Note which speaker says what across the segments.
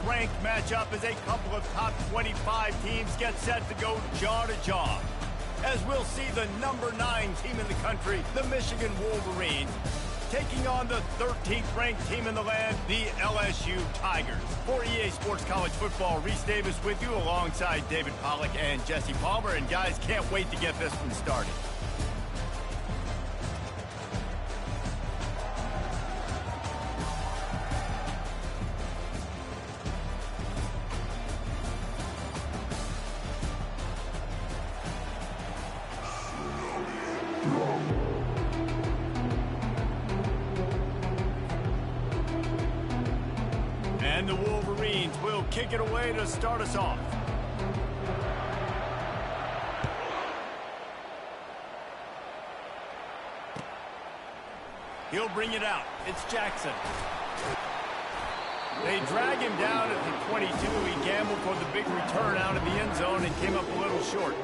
Speaker 1: ranked matchup as a couple of top 25 teams get set to go jaw to jaw. As we'll see the number 9 team in the country, the Michigan Wolverines, taking on the 13th ranked team in the land, the LSU Tigers. For EA Sports College Football, Reese Davis with you alongside David Pollack and Jesse Palmer. And guys, can't wait to get this one started. And the Wolverines will kick it away to start us off. He'll bring it out. It's Jackson. They drag him down at the 22. He gambled for the big return out of the end zone and came up a little short.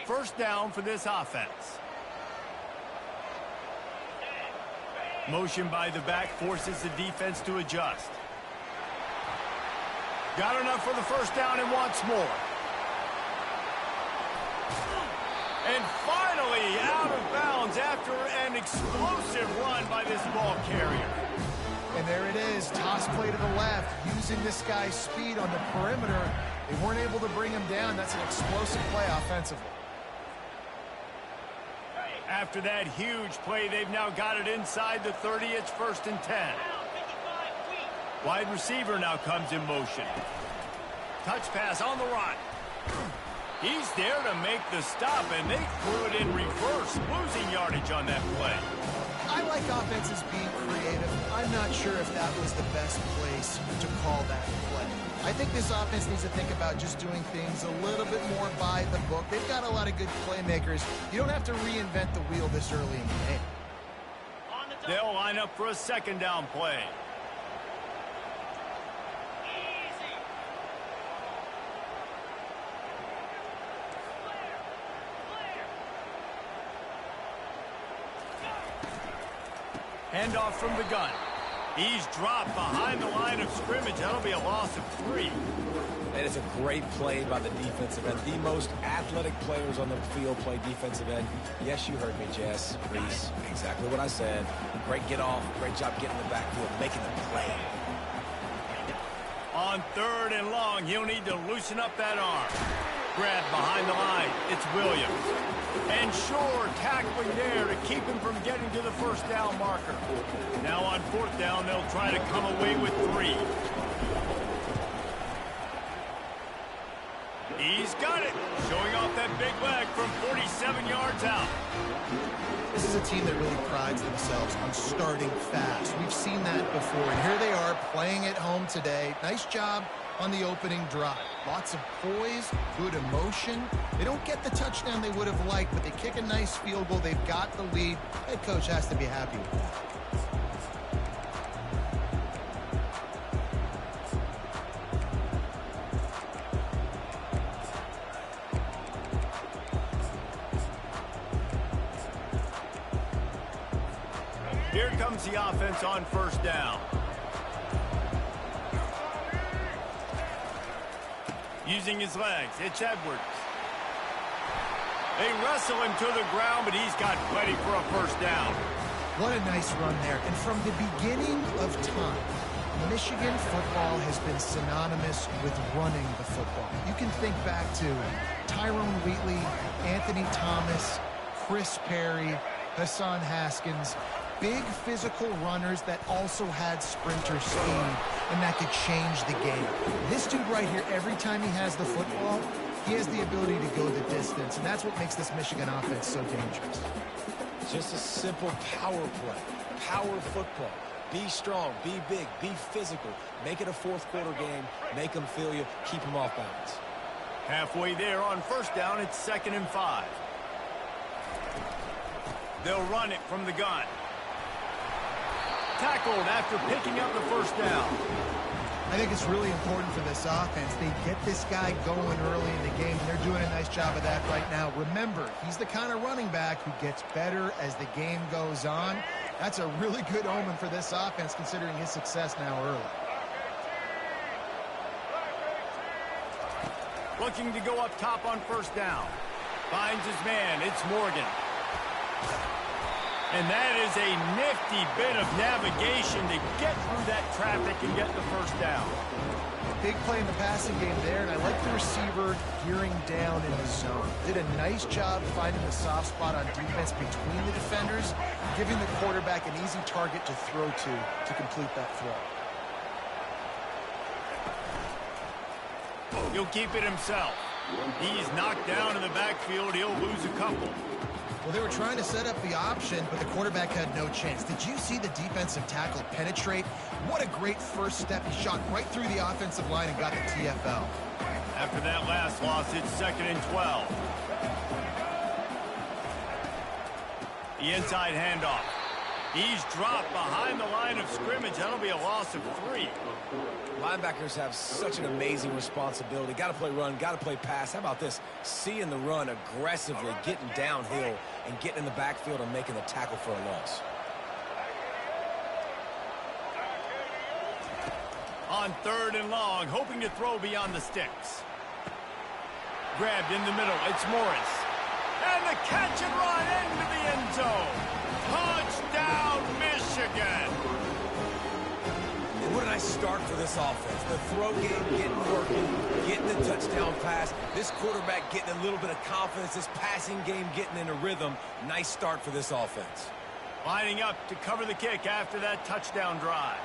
Speaker 1: First down for this offense. Motion by the back forces the defense to adjust. Got enough for the first down and wants more. And finally out of bounds after an explosive run by this ball carrier.
Speaker 2: And there it is, toss play to the left, using this guy's speed on the perimeter. They weren't able to bring him down. That's an explosive play offensively.
Speaker 1: After that huge play, they've now got it inside the 30. It's 1st and 10. Wide receiver now comes in motion. Touch pass on the run. He's there to make the stop, and they threw it in reverse, losing yardage on that play.
Speaker 2: I like offenses being creative. I'm not sure if that was the best place to call that play. I think this offense needs to think about just doing things a little bit more by the book. They've got a lot of good playmakers. You don't have to reinvent the wheel this early in the game.
Speaker 1: They'll line up for a second down play. Handoff from the gun. He's dropped behind the line of scrimmage. That'll be a loss of 3.
Speaker 3: And it's a great play by the defensive end. The most athletic players on the field play defensive end. Yes, you heard me, Jess, Reese. Exactly what I said. Great get off. Great job getting in the backfield, making the play.
Speaker 1: On 3rd and long, he'll need to loosen up that arm. Grab behind the line. It's Williams. And Shore tackling there to keep him from getting to the first down marker. Now on 4th down, they'll try to come away with 3. He's got it. Showing off that big leg from 47 yards out.
Speaker 2: This is a team that really prides themselves on starting fast. We've seen that before, and here they are playing at home today. Nice job on the opening drive. Lots of poise, good emotion. They don't get the touchdown they would have liked, but they kick a nice field goal. They've got the lead. Head coach has to be happy with that.
Speaker 1: Here comes the offense on 1st down. Using his legs, it's Edwards. They wrestle him to the ground, but he's got plenty for a 1st down.
Speaker 2: What a nice run there. And from the beginning of time, Michigan football has been synonymous with running the football. You can think back to Tyrone Wheatley, Anthony Thomas, Chris Perry, Hassan Haskins. Big physical runners that also had sprinter speed, and that could change the game. This dude right here, every time he has the football, he has the ability to go the distance, and that's what makes this Michigan offense so dangerous.
Speaker 3: Just a simple power play. Power football. Be strong, be big, be physical. Make it a 4th quarter game. Make them feel you. Keep them off balance.
Speaker 1: Halfway there on 1st down, it's 2nd and 5. They'll run it from the gun. Tackled after picking up the 1st down.
Speaker 2: I think it's really important for this offense. They get this guy going early in the game, and they're doing a nice job of that right now. Remember, he's the kind of running back who gets better as the game goes on. That's a really good omen for this offense, considering his success now early.
Speaker 1: Looking to go up top on first down. Finds his man. It's Morgan. And that is a nifty bit of navigation to get through that traffic and get the first down.
Speaker 2: Big play in the passing game there, and I like the receiver gearing down in the zone. Did a nice job finding the soft spot on defense between the defenders, giving the quarterback an easy target to throw to complete that throw.
Speaker 1: He'll keep it himself. He's knocked down in the backfield. He'll lose a couple.
Speaker 2: Well, they were trying to set up the option, but the quarterback had no chance. Did you see the defensive tackle penetrate? What a great first step. He shot right through the offensive line and got the TFL.
Speaker 1: After that last loss, it's 2nd and 12. The inside handoff. He's dropped behind the line of scrimmage. That'll be a loss of 3.
Speaker 3: Linebackers have such an amazing responsibility. Got to play run, got to play pass. How about this? Seeing the run aggressively, getting downhill, and getting in the backfield and making the tackle for a loss.
Speaker 1: On 3rd and long, hoping to throw beyond the sticks. Grabbed in the middle. It's Morris. And the catch and run into the end zone. Touchdown, Michigan.
Speaker 3: What a nice start for this offense. The throw game getting working, getting the touchdown pass. This quarterback getting a little bit of confidence. This passing game getting in a rhythm. Nice start for this offense.
Speaker 1: Lining up to cover the kick after that touchdown drive.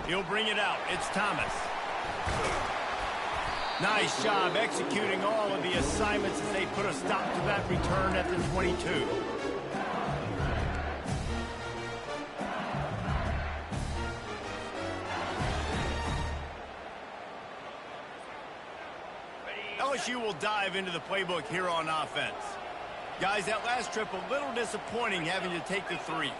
Speaker 1: He'll bring it out. It's Thomas. Nice job executing all of the assignments as they put a stop to that return at the 22. LSU will dive into the playbook here on offense. Guys, that last trip a little disappointing having to take the 3.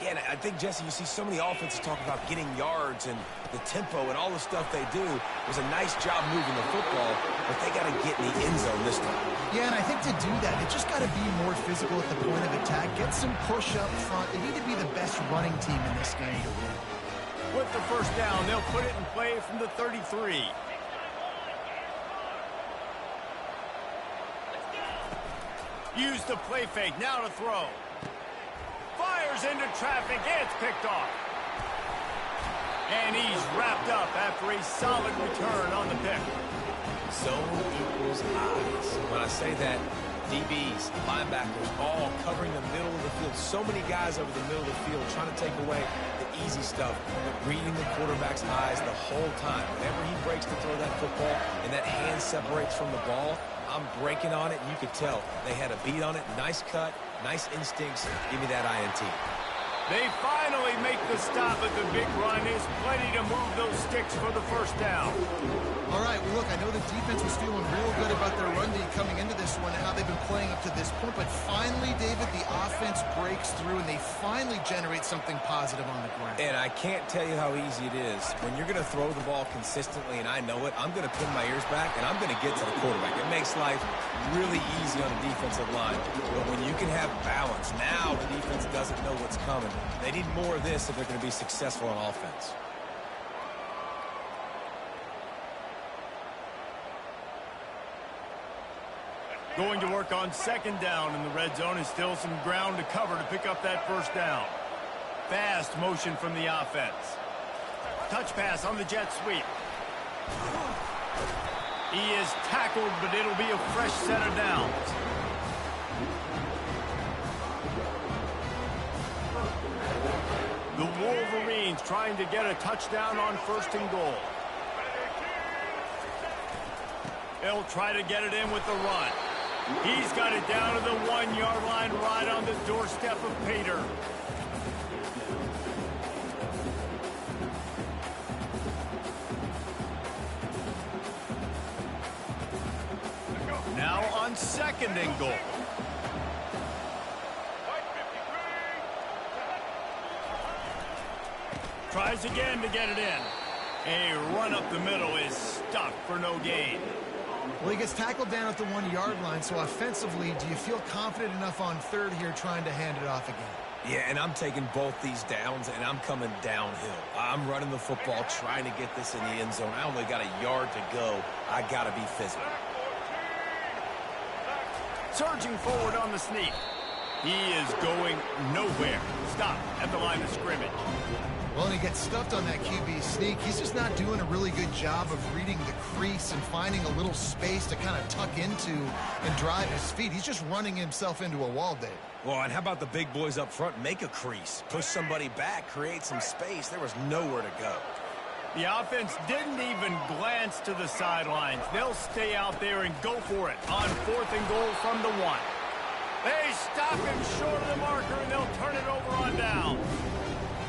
Speaker 3: Yeah, and I think, Jesse, you see so many offenses talk about getting yards and the tempo and all the stuff they do. It was a nice job moving the football, but they got to get in the end zone this time.
Speaker 2: Yeah, and I think to do that, they just got to be more physical at the point of attack, get some push up front. They need to be the best running team in this game to win.
Speaker 1: With the first down, they'll put it in play from the 33. Use the play fake, now to throw. Fires into traffic, it's picked off. And he's wrapped up after a solid return on the pick.
Speaker 3: Zone equals eyes. When I say that, DBs, linebackers, all covering the middle of the field. So many guys over the middle of the field trying to take away the easy stuff, but reading the quarterback's eyes the whole time. Whenever he breaks to throw that football and that hand separates from the ball, I'm breaking on it, and you could tell they had a beat on it. Nice cut, nice instincts. Give me that INT.
Speaker 1: They finally make the stop at the big run. Is plenty to move those sticks for the first down.
Speaker 2: All right, well, look, I know the defense was feeling real good about their run D coming into this one and how they've been playing up to this point, but finally, David, the offense breaks through and they finally generate something positive on the ground.
Speaker 3: And I can't tell you how easy it is. When you're going to throw the ball consistently, and I know it, I'm going to pin my ears back and I'm going to get to the quarterback. It makes life really easy on the defensive line. But when you can have balance, now the defense doesn't know what's coming. They need more of this if they're going to be successful on offense.
Speaker 1: Going to work on second down in the red zone, and still some ground to cover to pick up that first down. Fast motion from the offense. Touch pass on the jet sweep. He is tackled, but it'll be a fresh set of downs. The Wolverines trying to get a touchdown on 1st and goal. They'll try to get it in with the run. He's got it down to the 1-yard line right on the doorstep of Pater. Now on 2nd and goal. Tries again to get it in. A run up the middle is stuffed for no gain.
Speaker 2: Well, he gets tackled down at the 1-yard line, so offensively, do you feel confident enough on third here trying to hand it off again?
Speaker 3: Yeah, and I'm taking both these downs, and I'm coming downhill. I'm running the football, trying to get this in the end zone. I only got a yard to go. I got to be physical.
Speaker 1: Surging forward on the sneak. He is going nowhere. Stop at the line of scrimmage.
Speaker 2: Well, and he gets stuffed on that QB sneak. He's just not doing a really good job of reading the crease and finding a little space to kind of tuck into and drive his feet. He's just running himself into a wall, Dave.
Speaker 3: Well, and how about the big boys up front? Make a crease. Push somebody back. Create some space. There was nowhere to go.
Speaker 1: The offense didn't even glance to the sidelines. They'll stay out there and go for it on 4th and goal from the 1. They stop him short of the marker, and they'll turn it over on down.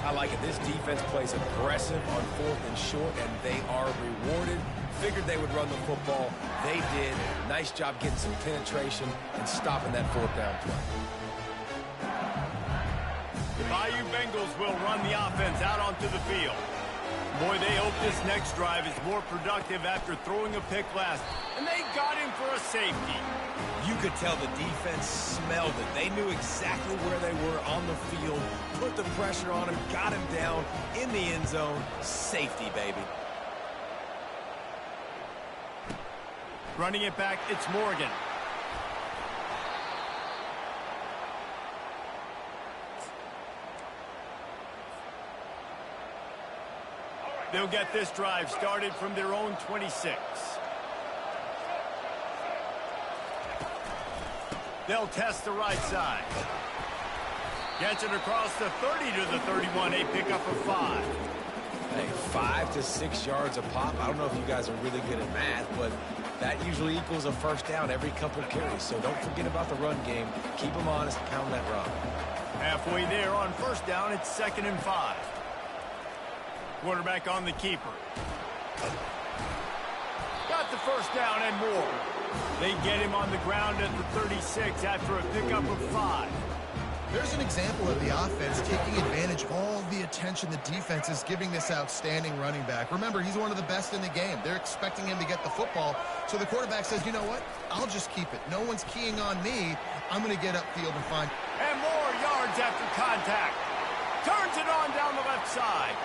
Speaker 3: I like it. This defense plays aggressive on 4th and short, and they are rewarded. Figured they would run the football. They did. Nice job getting some penetration and stopping that 4th down play.
Speaker 1: The Bayou Bengals will run the offense out onto the field. Boy, they hope this next drive is more productive after throwing a pick last, and they got him for a safety.
Speaker 3: You could tell the defense smelled it. They knew exactly where they were on the field, put the pressure on him, got him down in the end zone. Safety, baby.
Speaker 1: Running it back, it's Morgan. They'll get this drive started from their own 26. They'll test the right side. Gets it across the 30 to the 31. A pickup of 5.
Speaker 3: Hey, 5 to 6 yards a pop. I don't know if you guys are really good at math, but that usually equals a first down every couple carries. So don't forget about the run game. Keep them honest, pound that rock.
Speaker 1: Halfway there on first down, it's 2nd and 5. Quarterback on the keeper. Got the first down and more. They get him on the ground at the 36 after a pickup of 5.
Speaker 2: There's an example of the offense taking advantage of all the attention the defense is giving this outstanding running back. Remember, he's one of the best in the game. They're expecting him to get the football. So the quarterback says, you know what? I'll just keep it. No one's keying on me. I'm going to get upfield and find.
Speaker 1: And more yards after contact. Turns it on down the left side.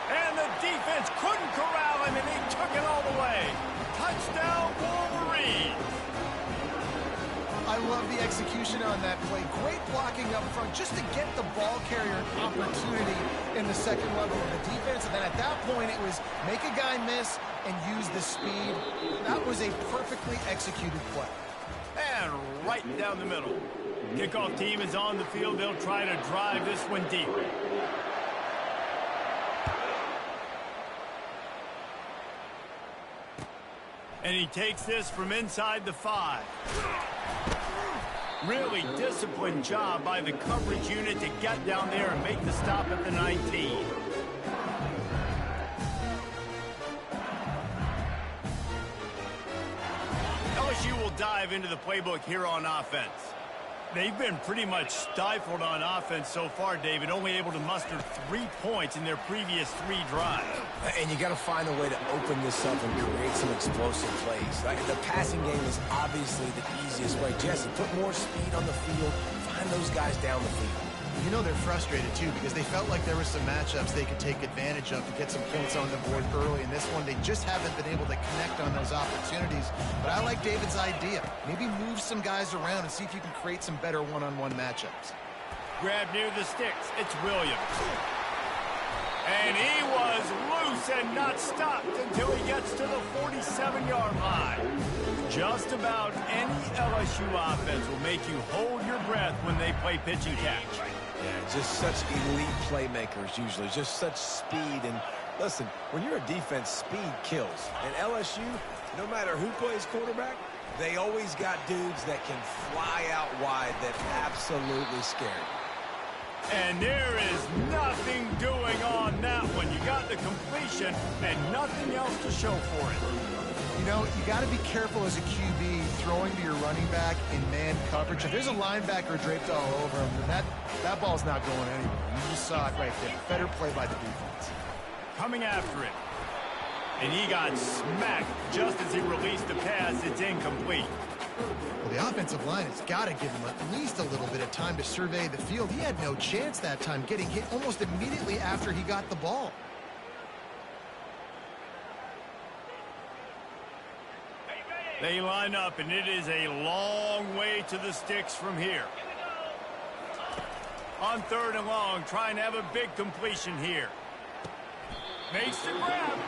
Speaker 1: And the defense couldn't corral him, and he took it all the way. Touchdown, Wolverine.
Speaker 2: I love the execution on that play. Great blocking up front just to get the ball carrier an opportunity in the second level of the defense. And then at that point, it was make a guy miss and use the speed. That was a perfectly executed play.
Speaker 1: And right down the middle. Kickoff team is on the field. They'll try to drive this one deep. And he takes this from inside the 5. Really disciplined job by the coverage unit to get down there and make the stop at the 19. LSU will dive into the playbook here on offense. They've been pretty much stifled on offense so far, David, only able to muster 3 points in their previous 3 drives.
Speaker 3: And you got to find a way to open this up and create some explosive plays. The passing game is obviously the easiest way. Jesse, put more speed on the field. Find those guys down the field.
Speaker 2: You know they're frustrated, too, because they felt like there were some matchups they could take advantage of to get some points on the board early. In this one, they just haven't been able to connect on those opportunities. But I like David's idea. Maybe move some guys around and see if you can create some better one-on-one matchups.
Speaker 1: Grab near the sticks. It's Williams. And he was loose and not stopped until he gets to the 47-yard line. Just about any LSU offense will make you hold your breath when they play pitch and catch.
Speaker 3: Yeah, just such elite playmakers usually, just such speed. And listen, when you're a defense, speed kills. And LSU, no matter who plays quarterback, they always got dudes that can fly out wide that absolutely scare you.
Speaker 1: And there is nothing doing on that one. You got the completion and nothing else to show for it.
Speaker 2: You know, you got to be careful as a QB throwing to your running back in man coverage. If there's a linebacker draped all over him, then that That ball's not going anywhere. You just saw it right there. Better play by the defense.
Speaker 1: Coming after it. And he got smacked just as he released the pass. It's incomplete.
Speaker 2: Well, the offensive line has got to give him at least a little bit of time to survey the field. He had no chance that time, getting hit almost immediately after he got the ball.
Speaker 1: They line up, and it is a long way to the sticks from here. On 3rd and long, trying to have a big completion here. Makes the grab.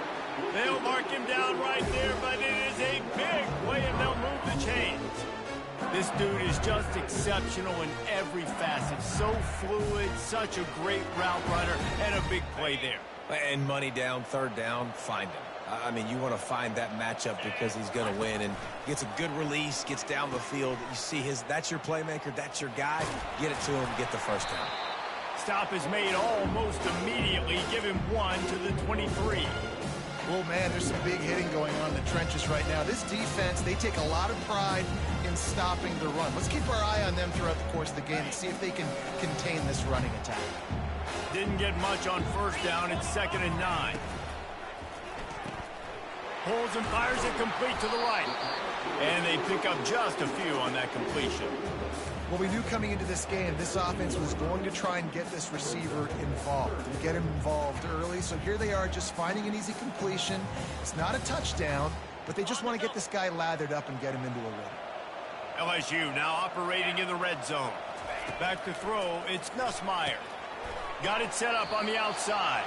Speaker 1: They'll mark him down right there, but it is a big play, and they'll move the chains. This dude is just exceptional in every facet. So fluid, such a great route runner, and a big play there.
Speaker 3: And money down, 3rd down, find him. I mean, you want to find that matchup because he's going to win, and gets a good release, gets down the field. You see that's your playmaker, that's your guy. Get it to him, get the 1st down.
Speaker 1: Stop is made almost immediately. Give him 1 to the 23.
Speaker 2: Well, man, there's some big hitting going on in the trenches right now. This defense, they take a lot of pride in stopping the run. Let's keep our eye on them throughout the course of the game and see if they can contain this running attack.
Speaker 1: Didn't get much on 1st down. It's 2nd and 9. Pulls and fires it complete to the right. And they pick up just a few on that completion.
Speaker 2: Well, we knew coming into this game, this offense was going to try and get this receiver involved and get him involved early. So here they are just finding an easy completion. It's not a touchdown, but they just want to get this guy lathered up and get him into a run.
Speaker 1: LSU now operating in the red zone. Back to throw, it's Nussmeier. Got it set up on the outside.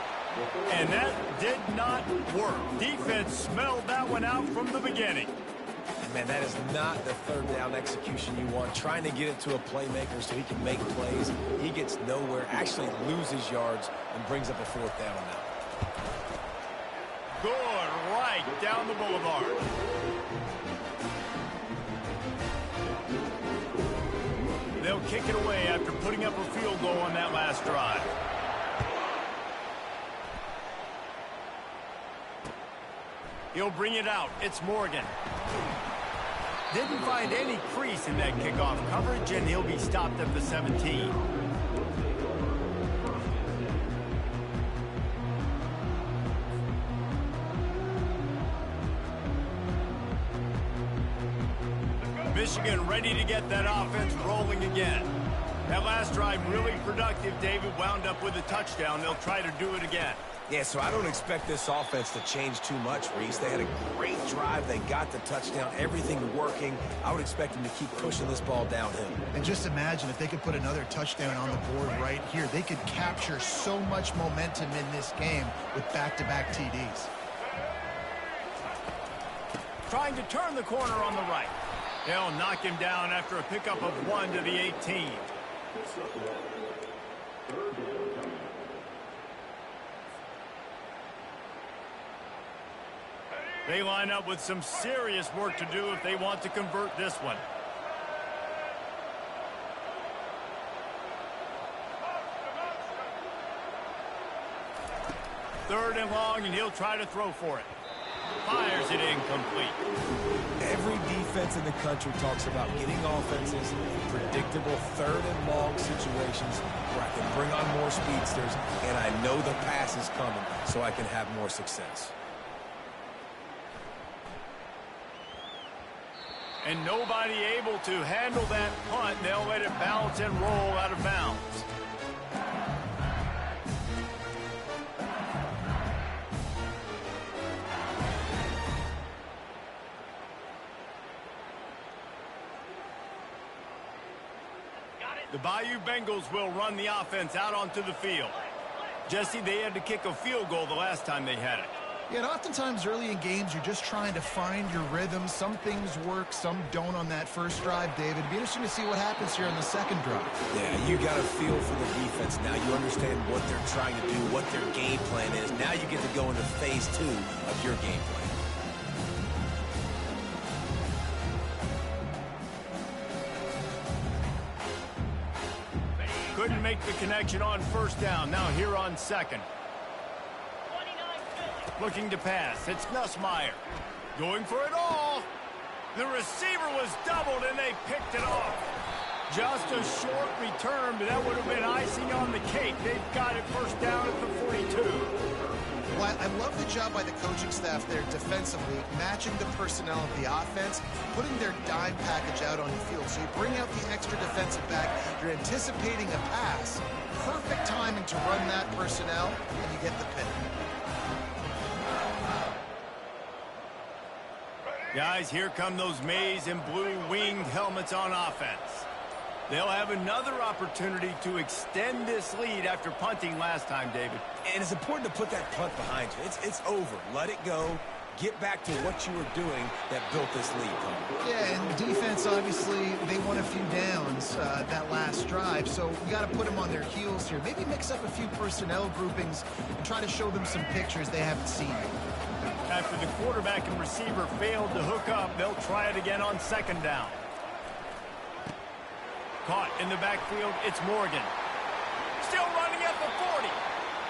Speaker 1: And that did not work. Defense smelled that one out from the beginning.
Speaker 3: Man, that is not the 3rd down execution you want. Trying to get it to a playmaker so he can make plays. He gets nowhere, actually loses yards, and brings up a 4th down now.
Speaker 1: Good, right down the boulevard. They'll kick it away after putting up a field goal on that last drive. He'll bring it out. It's Morgan. Didn't find any crease in that kickoff coverage, and he'll be stopped at the 17. Michigan ready to get that offense rolling again. That last drive really productive. David wound up with a touchdown. They'll try to do it again.
Speaker 3: Yeah, so I don't expect this offense to change too much, Reese. They had a great drive. They got the touchdown. Everything working. I would expect them to keep pushing this ball downhill.
Speaker 2: And just imagine if they could put another touchdown on the board right here. They could capture so much momentum in this game with back-to-back TDs.
Speaker 1: Trying to turn the corner on the right. They'll knock him down after a pickup of 1 to the 18. They line up with some serious work to do if they want to convert this one. Third and long, and he'll try to throw for it. Fires it incomplete.
Speaker 3: Every defense in the country talks about getting offenses in predictable 3rd and long situations where I can bring on more speedsters, and I know the pass is coming, so I can have more success.
Speaker 1: And nobody able to handle that punt. They'll let it bounce and roll out of bounds. The Bayou Bengals will run the offense out onto the field. Jesse, they had to kick a field goal the last time they had it.
Speaker 2: Yeah, and oftentimes early in games, you're just trying to find your rhythm. Some things work, some don't on that first drive, David. It'd be interesting to see what happens here on the second drive.
Speaker 3: Yeah, you got a feel for the defense. Now you understand what they're trying to do, what their game plan is. Now you get to go into phase 2 of your game plan.
Speaker 1: Couldn't make the connection on first down. Now here on second. Looking to pass. It's Nussmeier. Going for it all. The receiver was doubled, and they picked it off. Just a short return, but that would have been icing on the cake. They've got it first down at the 42.
Speaker 2: Well, I love the job by the coaching staff there defensively, matching the personnel of the offense, putting their dime package out on the field. So you bring out the extra defensive back, you're anticipating a pass, perfect timing to run that personnel, and you get the pick.
Speaker 1: Guys, here come those maize and blue winged helmets on offense. They'll have another opportunity to extend this lead after punting last time, David.
Speaker 3: And it's important to put that punt behind you. It's over. Let it go. Get back to what you were doing that built this lead.
Speaker 2: Yeah, and defense, obviously, they won a few downs that last drive, so we got to put them on their heels here. Maybe mix up a few personnel groupings and try to show them some pictures they haven't seen.
Speaker 1: After the quarterback and receiver failed to hook up, they'll try it again on second down. Caught in the backfield, it's Morgan. Still running at the 40.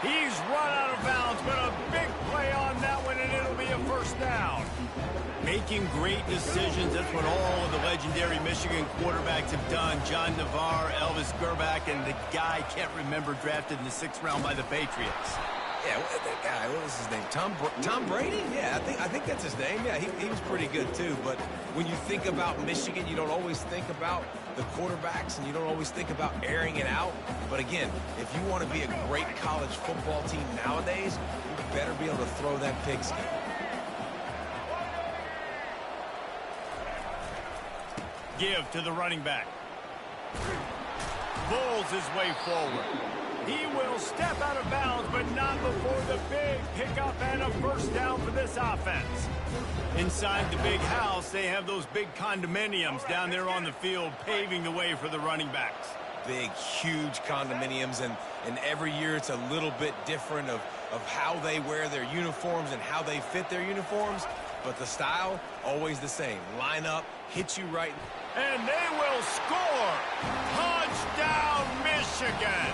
Speaker 1: He's run out of bounds, but a big play on that one, and it'll be a first down. Making great decisions, that's what all of the legendary Michigan quarterbacks have done. John Navarre, Elvis Gerbach, and the guy can't remember, drafted in the 6th round by the Patriots.
Speaker 3: Yeah, that guy, what was his name? Tom Brady? Yeah, I think that's his name. Yeah, he was pretty good too. But when you think about Michigan, you don't always think about the quarterbacks, and you don't always think about airing it out. But again, if you want to be a great college football team nowadays, you better be able to throw that pigskin.
Speaker 1: Give to the running back. Bulls his way forward. He will step out of bounds, but not before the big pickup and a first down for this offense. Inside the big house, they have those big condominiums down there on the field, paving the way for the running backs.
Speaker 3: Big, huge condominiums, and every year it's a little bit different of how they wear their uniforms and how they fit their uniforms, but the style, always the same. Line up, hit you right.
Speaker 1: And they will score! Touchdown, Michigan!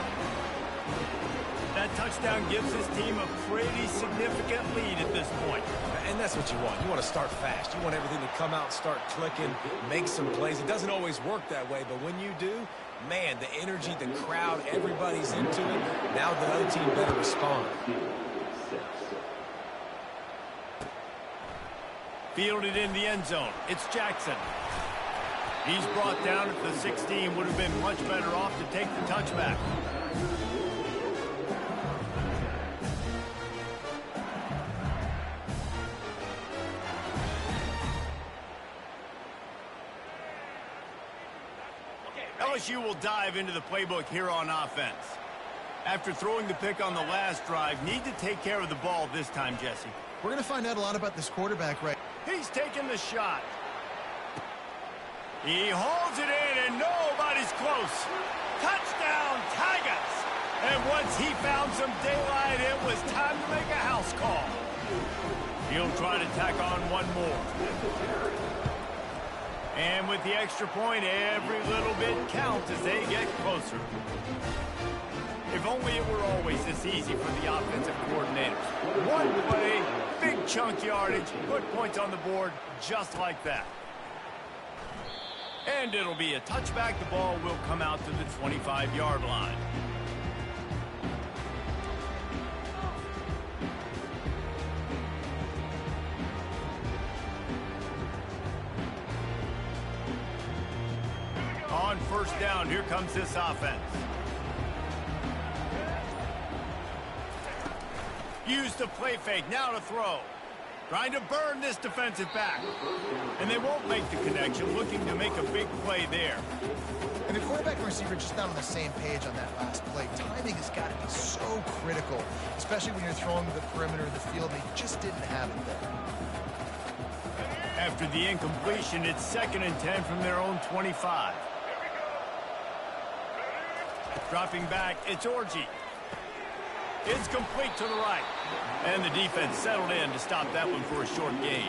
Speaker 1: That touchdown gives his team a pretty significant lead at this point.
Speaker 3: And that's what you want. You want to start fast. You want everything to come out and start clicking, make some plays. It doesn't always work that way, but when you do, man, the energy, the crowd, everybody's into it. Now the other team better respond.
Speaker 1: Fielded in the end zone. It's Jackson. He's brought down at the 16. Would have been much better off to take the touchback. LSU will dive into the playbook here on offense. After throwing the pick on the last drive, need to take care of the ball this time, Jesse.
Speaker 2: We're going to find out a lot about this quarterback, right?
Speaker 1: He's taking the shot. He holds it in, and nobody's close. Touchdown, Tigers! And once he found some daylight, it was time to make a house call. He'll try to tack on one more. And with the extra point, every little bit counts as they get closer. If only it were always this easy for the offensive coordinators. One play, big chunk yardage, put points on the board just like that. And it'll be a touchback. The ball will come out to the 25-yard line. On first down, here comes this offense. Use the play fake, now to throw. Trying to burn this defensive back. And they won't make the connection, looking to make a big play there.
Speaker 2: And the quarterback and receiver just not on the same page on that last play. Timing has got to be so critical, especially when you're throwing to the perimeter of the field. They just didn't have it there.
Speaker 1: After the incompletion, it's 2nd and 10 from their own 25. Dropping back, it's Orji. It's complete to the right. And the defense settled in to stop that one for a short gain.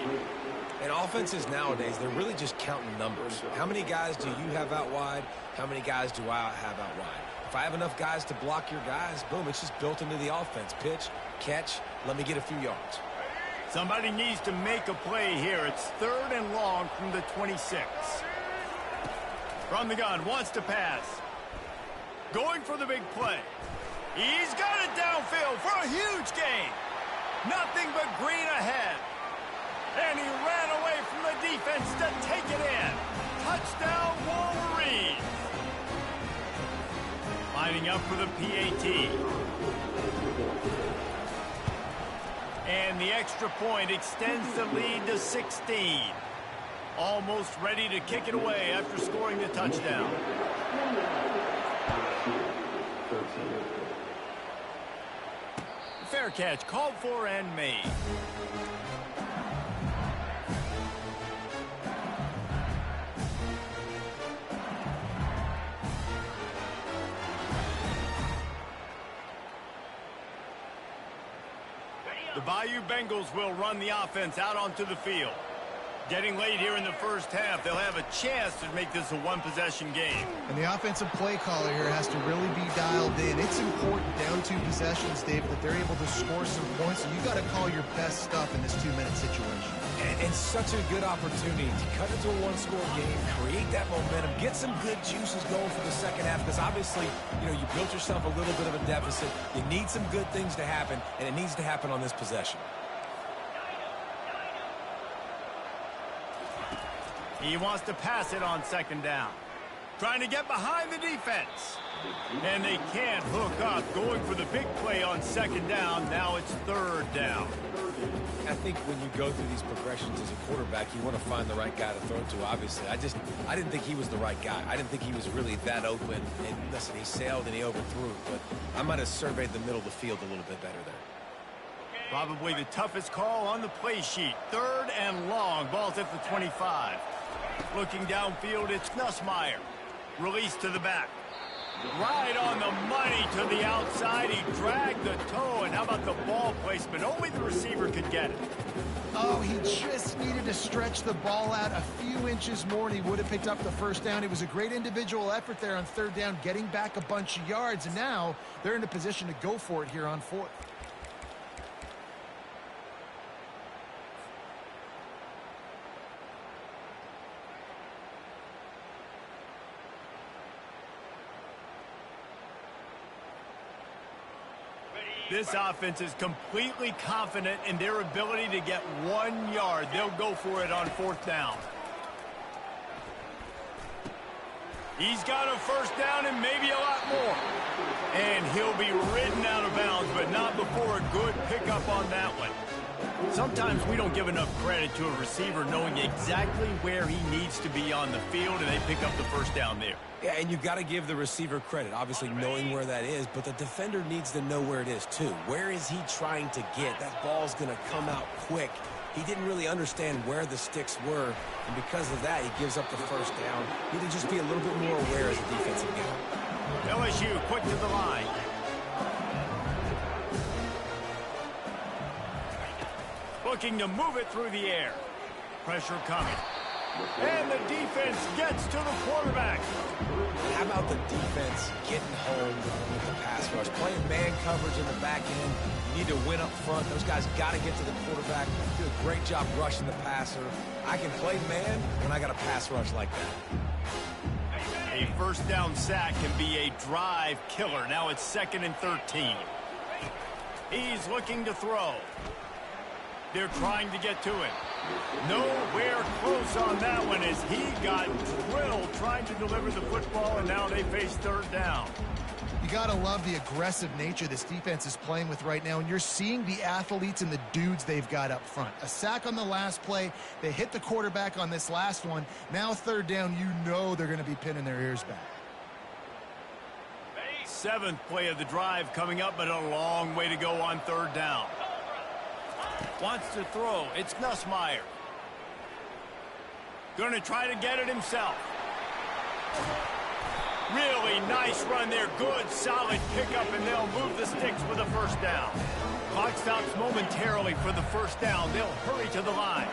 Speaker 3: And offenses nowadays, they're really just counting numbers. How many guys do you have out wide? How many guys do I have out wide? If I have enough guys to block your guys, boom, it's just built into the offense. Pitch, catch, let me get a few yards.
Speaker 1: Somebody needs to make a play here. It's 3rd and long from the 26. From the gun, wants to pass. Going for the big play. He's got it downfield for a huge gain. Nothing but green ahead. And he ran away from the defense to take it in. Touchdown, Wolverines. Lining up for the PAT. And the extra point extends the lead to 16. Almost ready to kick it away after scoring the touchdown. Fair catch called for and made. The Bayou Bengals will run the offense out onto the field. Getting late here in the first half, they'll have a chance to make this a one-possession game.
Speaker 2: And the offensive play caller here has to really be dialed in. It's important down 2 possessions, Dave, that they're able to score some points. So you got to call your best stuff in this 2-minute situation.
Speaker 3: And such a good opportunity to cut into a one-score game, create that momentum, get some good juices going for the second half. Because obviously, you built yourself a little bit of a deficit. You need some good things to happen, and it needs to happen on this possession.
Speaker 1: He wants to pass it on second down. Trying to get behind the defense. And they can't hook up. Going for the big play on second down. Now it's third down.
Speaker 3: I think when you go through these progressions as a quarterback, you want to find the right guy to throw to, obviously. I didn't think he was the right guy. I didn't think he was really that open. And listen, he sailed and he overthrew. But I might have surveyed the middle of the field a little bit better there.
Speaker 1: Probably the toughest call on the play sheet. Third and long. Ball's at the 25. Looking downfield, it's Nussmeier. Release to the back. Right on the money to the outside. He dragged the toe. And how about the ball placement? Only the receiver could get it.
Speaker 2: Oh, he just needed to stretch the ball out a few inches more, and he would have picked up the first down. It was a great individual effort there on third down, getting back a bunch of yards. And now they're in a position to go for it here on fourth.
Speaker 1: This offense is completely confident in their ability to get 1 yard. They'll go for it on fourth down. He's got a first down and maybe a lot more. And he'll be ridden out of bounds, but not before a good pickup on that one. Sometimes we don't give enough credit to a receiver knowing exactly where he needs to be on the field, and they pick up the first down there.
Speaker 3: Yeah, and you've got to give the receiver credit, obviously knowing where that is, but the defender needs to know where it is too. Where is he trying to get? That ball's going to come out quick. He didn't really understand where the sticks were, and because of that, he gives up the first down. He need to just be a little bit more aware as a defensive guy.
Speaker 1: LSU quick to the line. Looking to move it through the air. Pressure coming. And the defense gets to the quarterback.
Speaker 3: How about the defense getting home with the pass rush? Playing man coverage in the back end. You need to win up front. Those guys got to get to the quarterback. Do a great job rushing the passer. I can play man when I got a pass rush like that.
Speaker 1: A first down sack can be a drive killer. Now it's 2nd and 13. He's looking to throw. They're trying to get to him. Nowhere close on that one as he got drilled trying to deliver the football, and now they face third down.
Speaker 2: You got to love the aggressive nature this defense is playing with right now, and you're seeing the athletes and the dudes they've got up front. A sack on the last play. They hit the quarterback on this last one. Now third down, you know they're going to be pinning their ears back.
Speaker 1: 7th play of the drive coming up, but a long way to go on third down. Wants to throw. It's Nussmeier. Going to try to get it himself. Really nice run there. Good, solid pickup, and they'll move the sticks with a first down. Clock stops momentarily for the first down. They'll hurry to the line.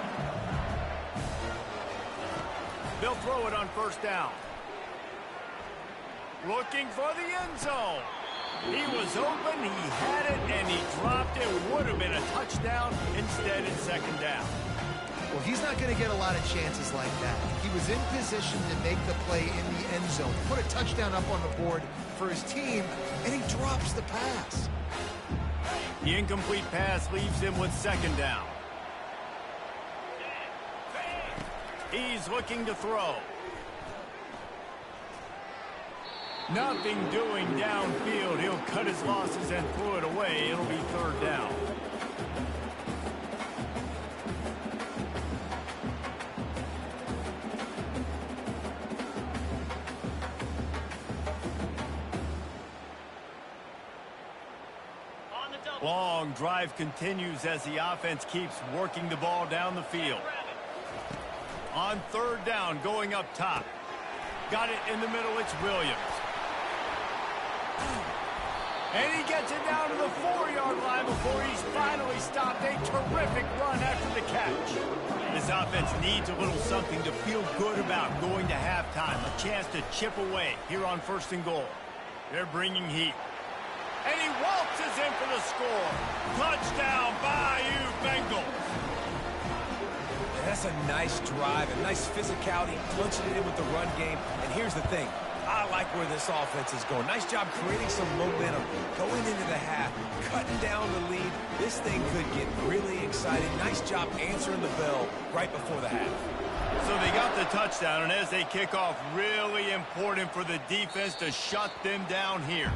Speaker 1: They'll throw it on first down. Looking for the end zone. He was open, he had it, and he dropped it. Would have been a touchdown. Instead, it's second down.
Speaker 2: Well, he's not going to get a lot of chances like that. He was in position to make the play in the end zone, put a touchdown up on the board for his team, and he drops the pass.
Speaker 1: The incomplete pass leaves him with second down. He's looking to throw. Nothing doing downfield. He'll cut his losses and throw it away. It'll be third down. Long drive continues as the offense keeps working the ball down the field. On third down, going up top. Got it in the middle, it's Williams. And he gets it down to the 4-yard line before he's finally stopped. A terrific run after the catch. This offense needs a little something to feel good about going to halftime. A chance to chip away here on 1st and goal. They're bringing heat. And he waltzes in for the score. Touchdown, Bayou Bengals.
Speaker 3: That's a nice drive, a nice physicality, punching it in with the run game. And here's the thing. I like where this offense is going. Nice job creating some momentum, going into the half, cutting down the lead. This thing could get really exciting. Nice job answering the bell right before the half.
Speaker 1: So they got the touchdown, and as they kick off, really important for the defense to shut them down here.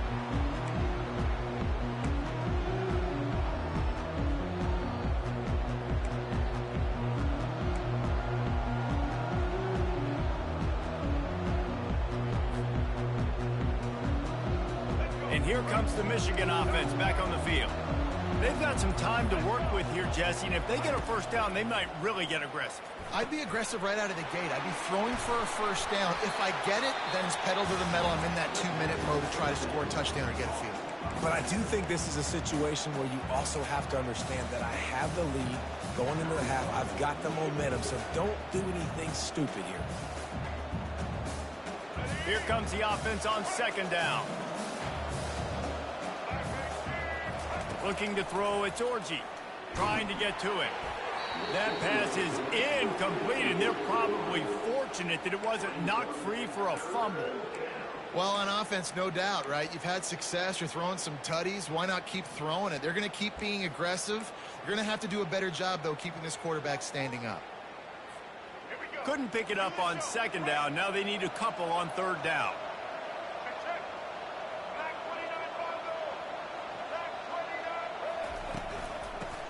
Speaker 1: And here comes the Michigan offense back on the field. They've got some time to work with here, Jesse, and if they get a first down, they might really get aggressive.
Speaker 2: I'd be aggressive right out of the gate. I'd be throwing for a first down. If I get it, then it's pedal to the metal. I'm in that 2-minute mode to try to score a touchdown or get a field.
Speaker 3: But I do think this is a situation where you also have to understand that I have the lead going into the half. I've got the momentum, so don't do anything stupid here.
Speaker 1: Here comes the offense on second down. Looking to throw, it's Orji. Trying to get to it. That pass is incomplete, and they're probably fortunate that it wasn't knocked free for a fumble.
Speaker 2: Well, on offense, no doubt, right? You've had success. You're throwing some tutties. Why not keep throwing it? They're going to keep being aggressive. You're going to have to do a better job, though, keeping this quarterback standing up.
Speaker 1: Couldn't pick it up on second down. Now they need a couple on third down.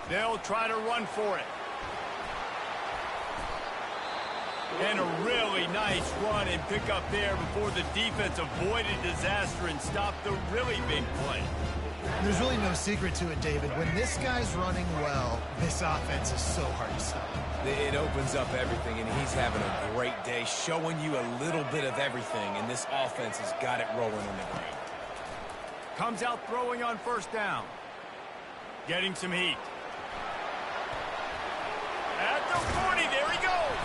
Speaker 1: They'll try to run for it. And a really nice run and pick up there before the defense avoided disaster and stopped the really big play.
Speaker 2: There's really no secret to it, David. When this guy's running well, this offense is so hard to stop.
Speaker 3: It opens up everything, and he's having a great day, showing you a little bit of everything, and this offense has got it rolling on the ground.
Speaker 1: Comes out throwing on first down. Getting some heat. At the 40, there he goes.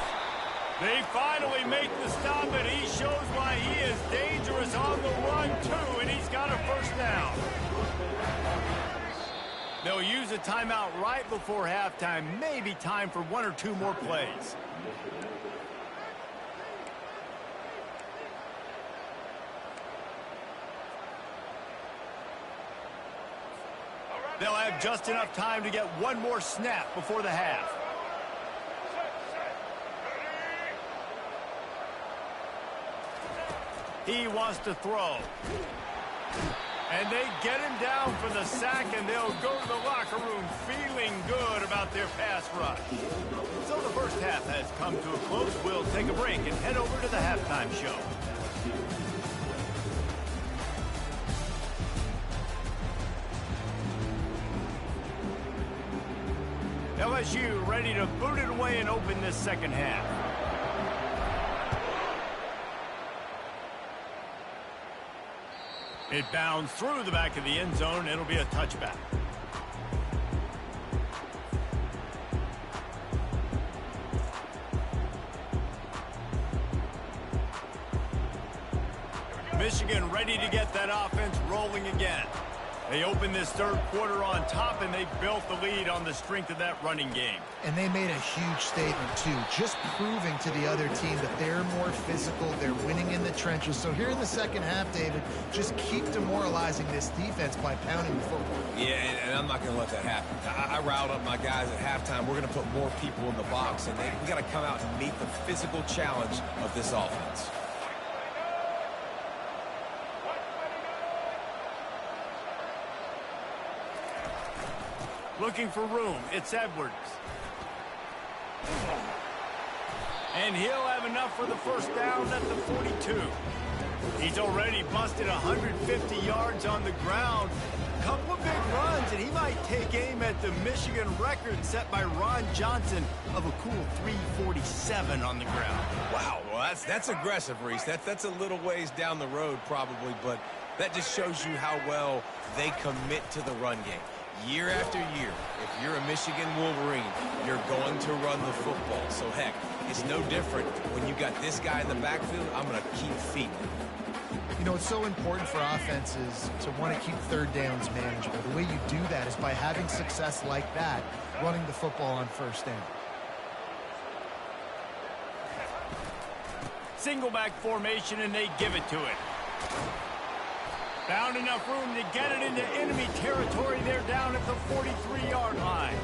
Speaker 1: They finally make the stop, and he shows why he is dangerous on the run, too, and he's got a first down. They'll use a timeout right before halftime. Maybe time for 1 or 2 more plays. They'll have just enough time to get one more snap before the half. He wants to throw. And they get him down for the sack, and they'll go to the locker room feeling good about their pass rush. So the first half has come to a close. We'll take a break and head over to the halftime show. LSU ready to boot it away and open this second half. It bounds through the back of the end zone. It'll be a touchback. Michigan ready to get that offense rolling again. They opened this third quarter on top, and they built the lead on the strength of that running game.
Speaker 2: And they made a huge statement, too, just proving to the other team that they're more physical, they're winning in the trenches. So here in the second half, David, just keep demoralizing this defense by pounding the football.
Speaker 3: Yeah, and I'm not going to let that happen. I riled up my guys at halftime. We're going to put more people in the box, and we got to come out and meet the physical challenge of this offense.
Speaker 1: Looking for room. It's Edwards. And he'll have enough for the first down at the 42. He's already busted 150 yards on the ground. Couple of big runs, and he might take aim at the Michigan record set by Ron Johnson of a cool 347 on the ground.
Speaker 3: Wow, well, that's aggressive, Reese. That's a little ways down the road probably, but that just shows you how well they commit to the run game. Year after year, if you're a Michigan Wolverine, you're going to run the football. So, heck, it's no different when you got this guy in the backfield. I'm going to keep feeding him.
Speaker 2: You know, it's so important for offenses to want to keep third downs manageable. The way you do that is by having success like that, running the football on first down.
Speaker 1: Single back formation, and they give it to it. Found enough room to get it into enemy territory. They're down at the 43-yard line.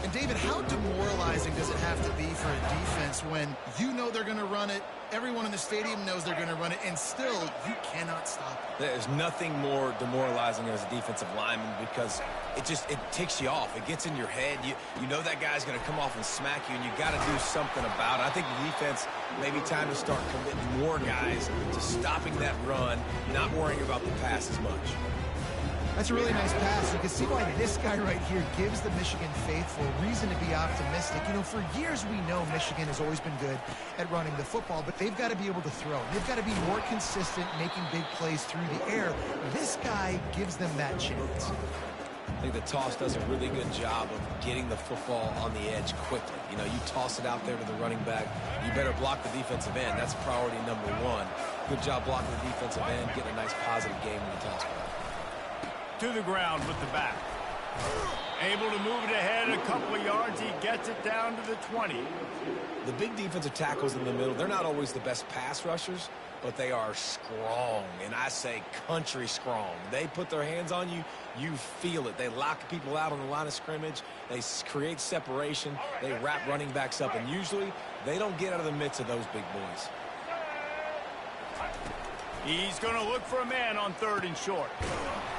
Speaker 2: And, David, how demoralizing does it have to be for a defense when you know they're going to run it, everyone in the stadium knows they're going to run it, and still you cannot stop it?
Speaker 3: There's nothing more demoralizing as a defensive lineman because it ticks you off. It gets in your head. You know that guy's going to come off and smack you, and you got to do something about it. I think the defense maybe time to start committing more guys to stopping that run, not worrying about the pass as much.
Speaker 2: That's a really nice pass. You can see why this guy right here gives the Michigan faithful reason to be optimistic. You know, for years we know Michigan has always been good at running the football, but they've got to be able to throw. They've got to be more consistent, making big plays through the air. This guy gives them that chance.
Speaker 3: I think the toss does a really good job of getting the football on the edge quickly. You know, you toss it out there to the running back, you better block the defensive end. That's priority number one. Good job blocking the defensive end, getting a nice positive game in the toss ball.
Speaker 1: To the ground with the back. Able to move it ahead a couple of yards. He gets it down to the 20.
Speaker 3: The big defensive tackles in the middle, they're not always the best pass rushers, but they are strong, and I say country strong. They put their hands on you, you feel it. They lock people out on the line of scrimmage. They create separation. They wrap running backs up, and usually they don't get out of the midst of those big boys.
Speaker 1: He's going to look for a man on third and short.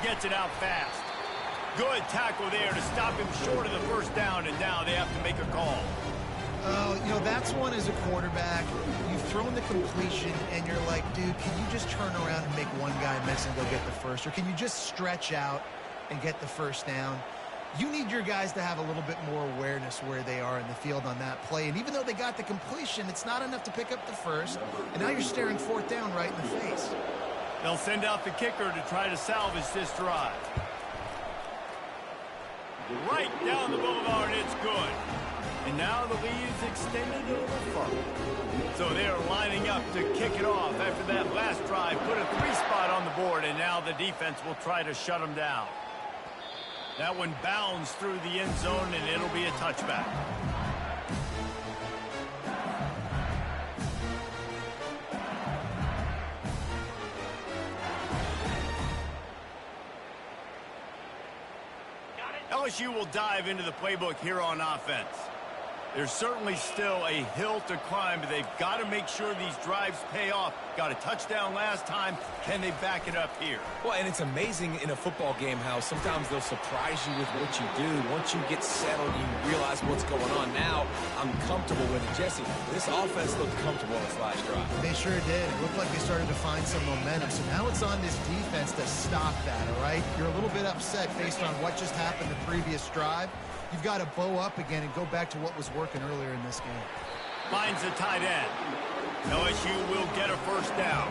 Speaker 1: Gets it out fast. Good tackle there to stop him short of the first down, and now they have to make a call.
Speaker 2: You know, that's one as a quarterback. You've thrown the completion, and you're like, dude, can you just turn around and make one guy miss and go get the first? Or can you just stretch out and get the first down? You need your guys to have a little bit more awareness where they are in the field on that play. And even though they got the completion, it's not enough to pick up the first. And now you're staring fourth down right in the face.
Speaker 1: They'll send out the kicker to try to salvage this drive. Right down the boulevard, it's good. And now the lead is extended a little further. So they're lining up to kick it off after that last drive. Put a 3-spot on the board, and now the defense will try to shut them down. That one bounds through the end zone, and it'll be a touchback. LSU will dive into the playbook here on offense. There's certainly still a hill to climb, but they've got to make sure these drives pay off. Got a touchdown last time. Can they back it up here?
Speaker 3: Well, and it's amazing in a football game how sometimes they'll surprise you with what you do. Once you get settled, you realize what's going on. Now, I'm comfortable with it. Jesse, this offense looked comfortable on this last drive.
Speaker 2: They sure did. It looked like they started to find some momentum. So now it's on this defense to stop that, all right? You're a little bit upset based on what just happened the previous drive. You've got to bow up again and go back to what was working earlier in this game.
Speaker 1: Finds the tight end. LSU will get a first down.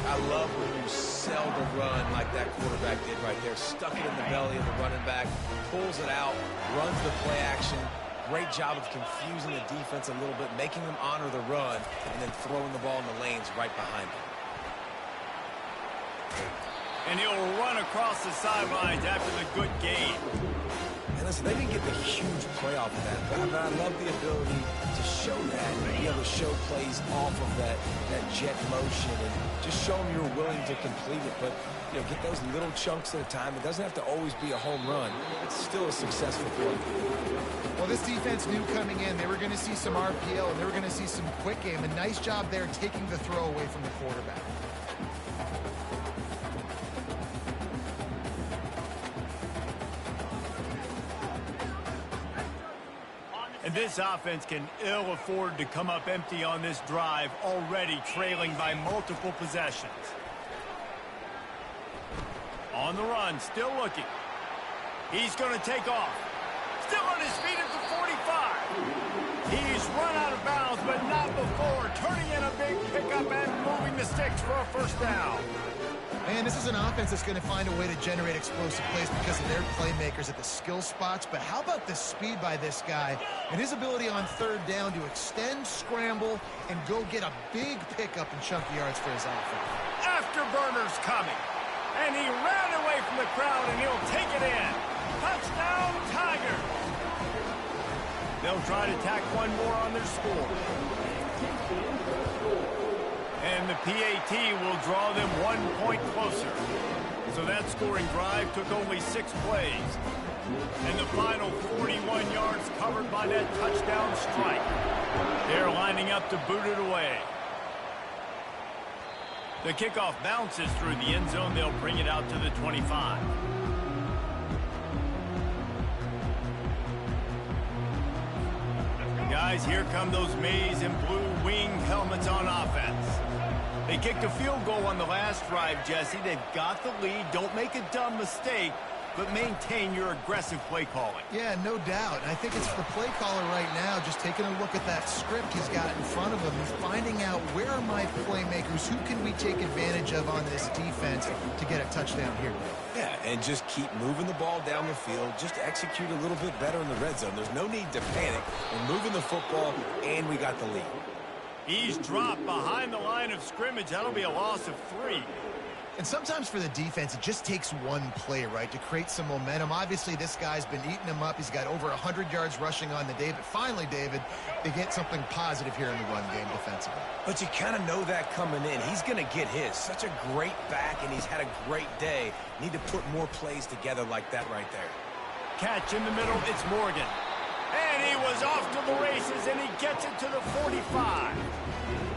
Speaker 3: I love when you sell the run like that quarterback did right there. Stuck it in the belly of the running back, pulls it out, runs the play action. Great job of confusing the defense a little bit, making them honor the run, and then throwing the ball in the lanes right behind them.
Speaker 1: And he'll run across the sidelines after the good gain.
Speaker 3: And listen, they didn't get the huge play off of that, but I love the ability to show that and be able to show plays off of that jet motion and just show them you're willing to complete it. But, you know, get those little chunks at a time. It doesn't have to always be a home run. It's still a successful play.
Speaker 2: Well, this defense knew coming in they were going to see some RPO and they were going to see some quick game. A nice job there taking the throw away from the quarterback.
Speaker 1: And this offense can ill afford to come up empty on this drive, already trailing by multiple possessions. On the run, still looking. He's going to take off. Still on his feet at the 45. He's run out of bounds, but not before turning in a big pickup and moving the sticks for a first down.
Speaker 2: Man, this is an offense that's going to find a way to generate explosive plays because of their playmakers at the skill spots. But how about the speed by this guy and his ability on third down to extend, scramble, and go get a big pickup and chunky yards for his offense.
Speaker 1: Afterburner's coming. And he ran away from the crowd, and he'll take it in. Touchdown, Tigers. They'll try to tack one more on their score. And the PAT will draw them 1 point closer. So that scoring drive took only 6 plays. And the final 41 yards covered by that touchdown strike. They're lining up to boot it away. The kickoff bounces through the end zone. They'll bring it out to the 25. Guys, here come those maize and blue winged helmets on offense. They kicked a field goal on the last drive, Jesse. They've got the lead. Don't make a dumb mistake, but maintain your aggressive play calling.
Speaker 2: Yeah, no doubt. And I think it's the play caller right now just taking a look at that script he's got in front of him and finding out where are my playmakers, who can we take advantage of on this defense to get a touchdown here.
Speaker 3: Yeah, and just keep moving the ball down the field. Just execute a little bit better in the red zone. There's no need to panic. We're moving the football, and we got the lead.
Speaker 1: He's dropped behind the line of scrimmage. That'll be a loss of 3.
Speaker 2: And sometimes for the defense, it just takes one play, right, to create some momentum. Obviously, this guy's been eating him up. He's got over 100 yards rushing on the day. But finally, David, they get something positive here in the run game defensively.
Speaker 3: But you kind of know that coming in. He's going to get his. Such a great back, and he's had a great day. Need to put more plays together like that right there.
Speaker 1: Catch in the middle. It's Morgan. And he was off to the races, and he gets it to the 45.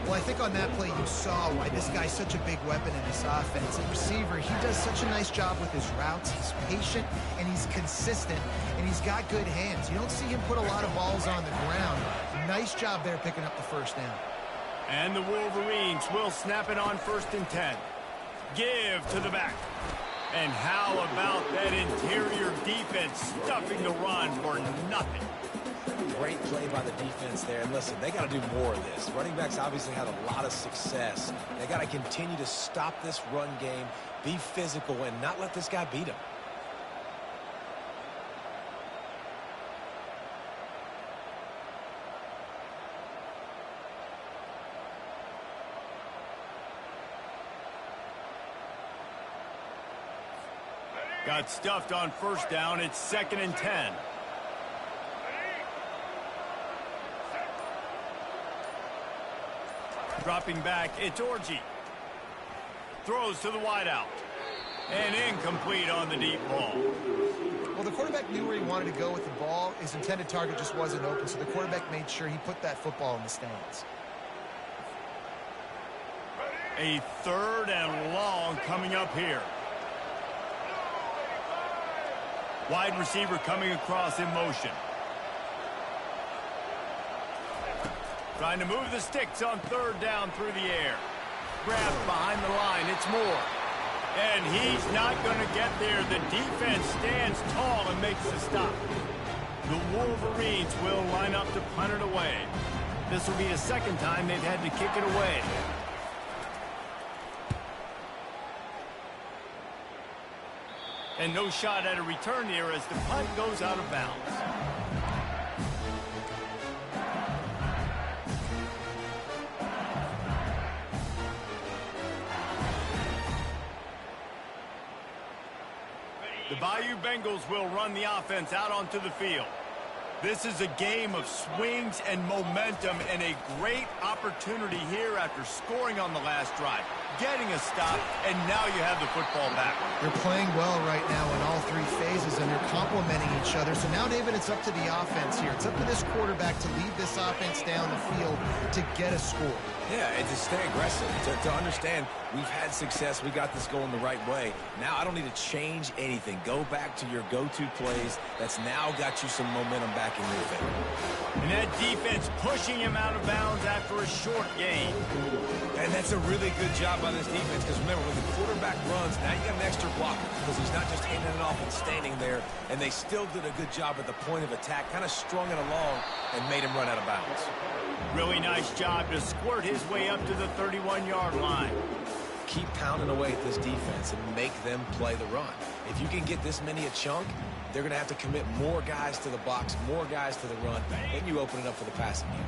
Speaker 2: Well, I think on that play you saw why this guy's such a big weapon in this offense. At receiver, he does such a nice job with his routes. He's patient, and he's consistent, and he's got good hands. You don't see him put a lot of balls on the ground. Nice job there picking up the first down.
Speaker 1: And the Wolverines will snap it on 1st and 10. Give to the back. And how about that interior defense stuffing the run for nothing?
Speaker 3: Great play by the defense there. And listen, they got to do more of this. Running backs obviously had a lot of success. They got to continue to stop this run game, be physical, and not let this guy beat them.
Speaker 1: Got stuffed on 1st down. It's 2nd and 10. Dropping back, it's Orji. Throws to the wideout. And incomplete on the deep ball.
Speaker 2: Well, the quarterback knew where he wanted to go with the ball. His intended target just wasn't open, so the quarterback made sure he put that football in the stands.
Speaker 1: A 3rd and long coming up here. Wide receiver coming across in motion. Trying to move the sticks on 3rd down through the air. Grabbed behind the line. It's Moore. And he's not going to get there. The defense stands tall and makes the stop. The Wolverines will line up to punt it away. This will be the 2nd time they've had to kick it away. And no shot at a return here as the punt goes out of bounds. The Bayou Bengals will run the offense out onto the field. This is a game of swings and momentum and a great opportunity here after scoring on the last drive, getting a stop, and now you have the football back.
Speaker 2: They're playing well right now in all three phases, and they're complementing each other. So now, David, it's up to the offense here. It's up to this quarterback to lead this offense down the field to get a score.
Speaker 3: Yeah, and to stay aggressive, to understand we've had success, we got this going the right way. Now I don't need to change anything. Go back to your go-to plays. That's now got you some momentum back in your favor.
Speaker 1: And that defense pushing him out of bounds after a short gain.
Speaker 3: And that's a really good job by this defense, because remember, when the quarterback runs, now you got an extra blocker, because he's not just handing it off and standing there, and they still did a good job at the point of attack, kind of strung it along and made him run out of bounds.
Speaker 1: Really nice job to squirt his way up to the 31-yard line.
Speaker 3: Keep pounding away at this defense and make them play the run. If you can get this many a chunk, they're going to have to commit more guys to the box, more guys to the run, then you open it up for the passing game.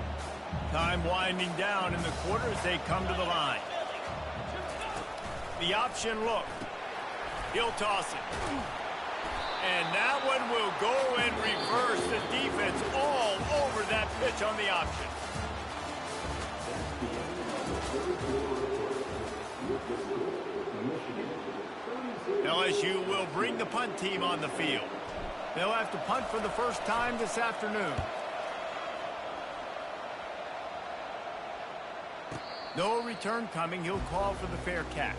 Speaker 1: Time winding down in the quarter as they come to the line. The option look. He'll toss it. And that one will go in reverse. The defense all over that pitch on the option. LSU will bring the punt team on the field. They'll have to punt for the first time this afternoon. No return coming. He'll call for the fair catch.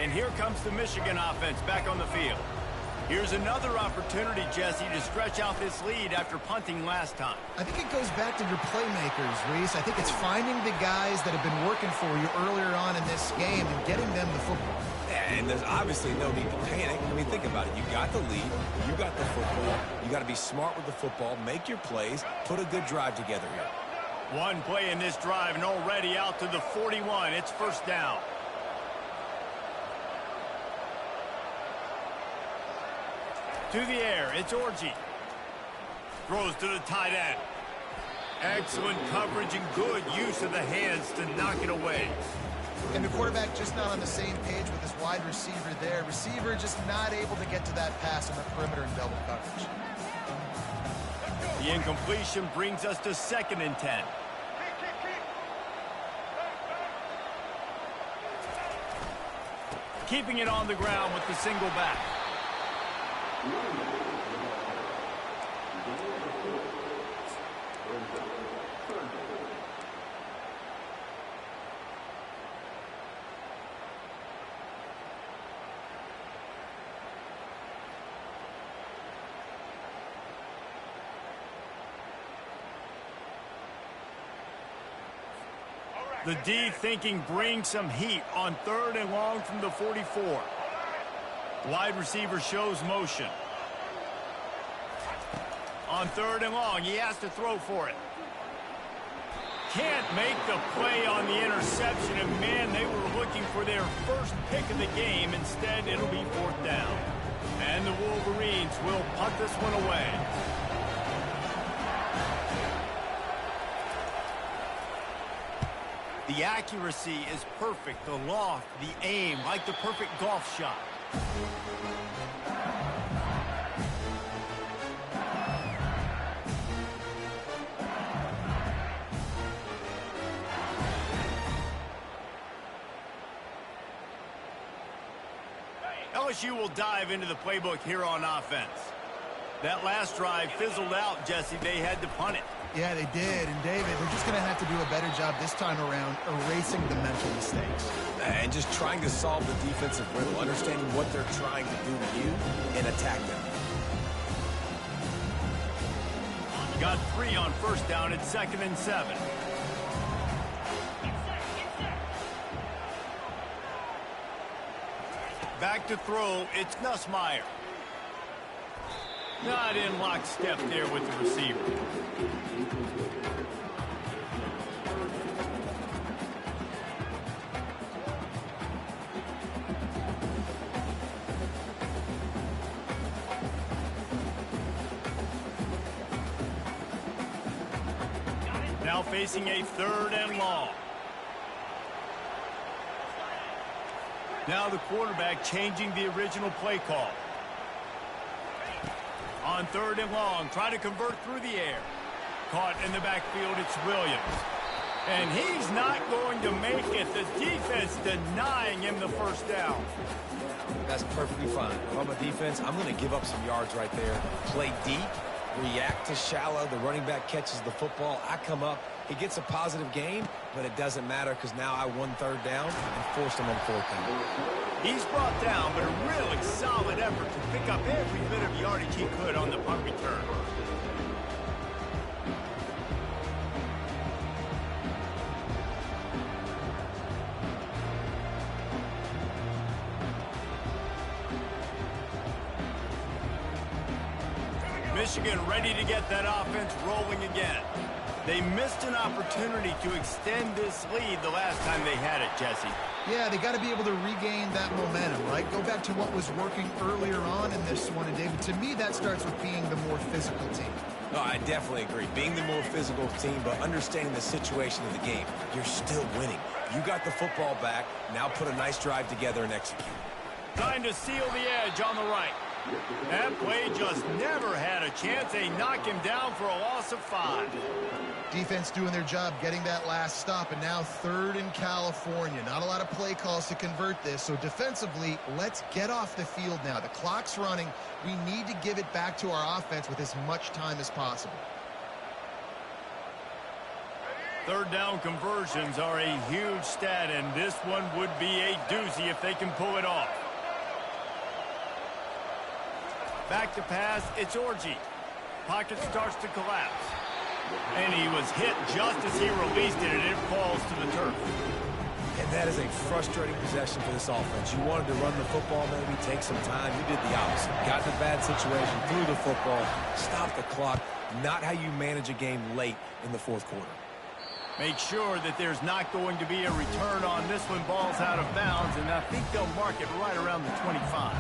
Speaker 1: And here comes the Michigan offense back on the field. Here's another opportunity, Jesse, to stretch out this lead after punting last time.
Speaker 2: I think it goes back to your playmakers, Reese. I think it's finding the guys that have been working for you earlier on in this game and getting them the football.
Speaker 3: Yeah, and there's obviously no need to panic. I mean, think about it. You got the lead. You got the football. You got to be smart with the football. Make your plays. Put a good drive together here.
Speaker 1: One play in this drive and already out to the 41. It's first down. To the air, it's Orji. Throws to the tight end. Excellent coverage and good use of the hands to knock it away.
Speaker 2: And the quarterback just not on the same page with his wide receiver there. Receiver just not able to get to that pass on the perimeter in double coverage.
Speaker 1: The incompletion brings us to 2nd and 10. Keeping it on the ground with the single back. The D thinking bring some heat on 3rd and long from the 44. Wide receiver shows motion. On 3rd and long, he has to throw for it. Can't make the play on the interception, and man, they were looking for their first pick of the game. Instead, it'll be 4th down. And the Wolverines will punt this one away. The accuracy is perfect. The loft, the aim, like the perfect golf shot. LSU will dive into the playbook here on offense. That last drive fizzled out, Jesse. They had to punt it.
Speaker 2: Yeah, they did. And, David, they're just going to have to do a better job this time around erasing the mental mistakes.
Speaker 3: And just trying to solve the defensive riddle, understanding what they're trying to do to you and attack them.
Speaker 1: Got 3 on first down at 2nd and 7. Back to throw, it's Nussmeier. Not in lockstep there with the receiver. facing a 3rd and long. Now the quarterback changing the original play call. On 3rd and long, try to convert through the air. Caught in the backfield, it's Williams. And he's not going to make it. The defense denying him the first down.
Speaker 3: That's perfectly fine. If I'm a defense, I'm going to give up some yards right there. Play deep, react to shallow. The running back catches the football. I come up. He gets a positive gain, but it doesn't matter because now I won 3rd down and forced him on 4th down.
Speaker 1: He's brought down, but a really solid effort to pick up every bit of yardage he could on the punt return. Michigan ready to get that offense rolling again. They missed an opportunity to extend this lead the last time they had it, Jesse.
Speaker 2: Yeah, they got to be able to regain that momentum, right? Go back to what was working earlier on in this one. And, David, to me, that starts with being the more physical team.
Speaker 3: No, I definitely agree. Being the more physical team, but understanding the situation of the game. You're still winning. You got the football back. Now put a nice drive together and execute.
Speaker 1: Trying to seal the edge on the right. That play just never had a chance. They knock him down for a loss of 5.
Speaker 2: Defense doing their job, getting that last stop, and now 3rd in California. Not a lot of play calls to convert this, so defensively, let's get off the field now. The clock's running. We need to give it back to our offense with as much time as possible.
Speaker 1: 3rd down conversions are a huge stat, and this one would be a doozy if they can pull it off. Back to pass, it's Orji. Pocket starts to collapse. And he was hit just as he released it, and it falls to the turf.
Speaker 3: And that is a frustrating possession for this offense. You wanted to run the football, maybe take some time. You did the opposite. Got in a bad situation, threw the football, stopped the clock. Not how you manage a game late in the 4th quarter.
Speaker 1: Make sure that there's not going to be a return on this one. Ball's out of bounds, and I think they'll mark it right around the 25.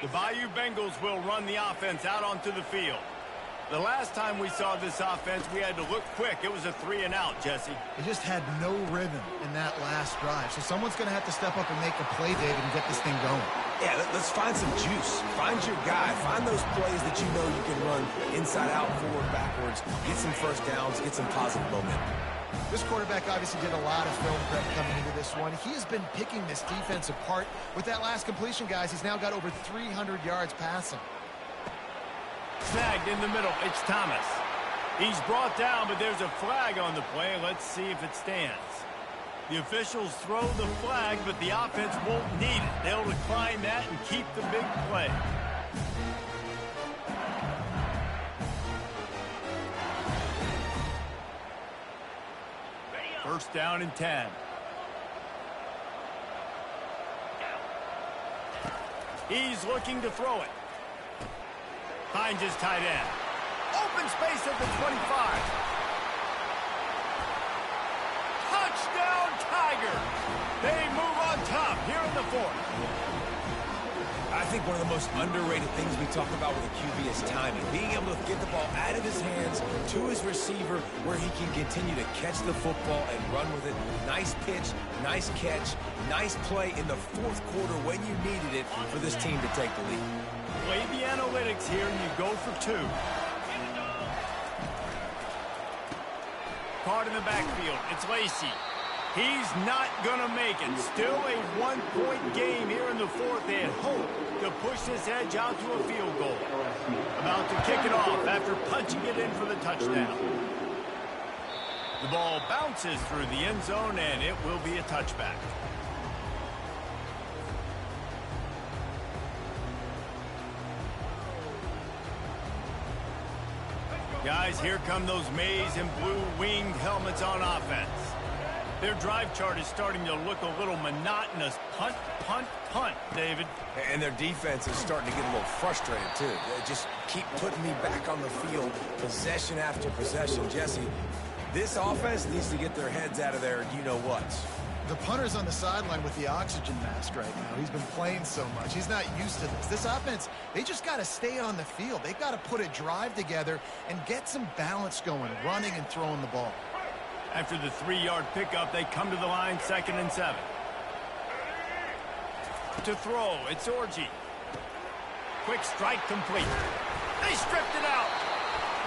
Speaker 1: The Bayou Bengals will run the offense out onto the field. The last time we saw this offense, we had to look quick. It was a 3-and-out, Jesse.
Speaker 2: They just had no rhythm in that last drive. So someone's going to have to step up and make a play, David, and get this thing going.
Speaker 3: Yeah, let's find some juice. Find your guy. Find those plays that you know you can run inside out, forward, backwards. Get some first downs. Get some positive momentum.
Speaker 2: This quarterback obviously did a lot of film prep coming into this one. He has been picking this defense apart. With that last completion, guys, he's now got over 300 yards passing.
Speaker 1: Snagged in the middle. It's Thomas. He's brought down, but there's a flag on the play. Let's see if it stands. The officials throw the flag, but the offense won't need it. They'll decline that and keep the big play. First down and 10. He's looking to throw it. Finds his tight end. Open space at the 25. Touchdown, Tiger. They move on top here in the 4th.
Speaker 3: I think one of the most underrated things we talk about with a QB is timing. Being able to get the ball out of his hands to his receiver where he can continue to catch the football and run with it. Nice pitch, nice catch, nice play in the 4th quarter when you needed it for this team to take the lead.
Speaker 1: Play the analytics here and you go for 2. Caught in the backfield. It's Lacey. He's not going to make it. Still a 1-point game here in the 4th. They had hoped to push this edge out to a field goal. About to kick it off after punching it in for the touchdown. The ball bounces through the end zone, and it will be a touchback. Guys, here come those maize and blue winged helmets on offense. Their drive chart is starting to look a little monotonous. Punt, punt, punt, David.
Speaker 3: And their defense is starting to get a little frustrated, too. They just keep putting me back on the field, possession after possession. Jesse, this offense needs to get their heads out of their you-know-whats.
Speaker 2: The punter's on the sideline with the oxygen mask right now. He's been playing so much. He's not used to this. This offense, they just got to stay on the field. They've got to put a drive together and get some balance going, running and throwing the ball.
Speaker 1: After the 3-yard pickup, they come to the line, 2nd and 7. To throw, it's Orji. Quick strike complete. They stripped it out.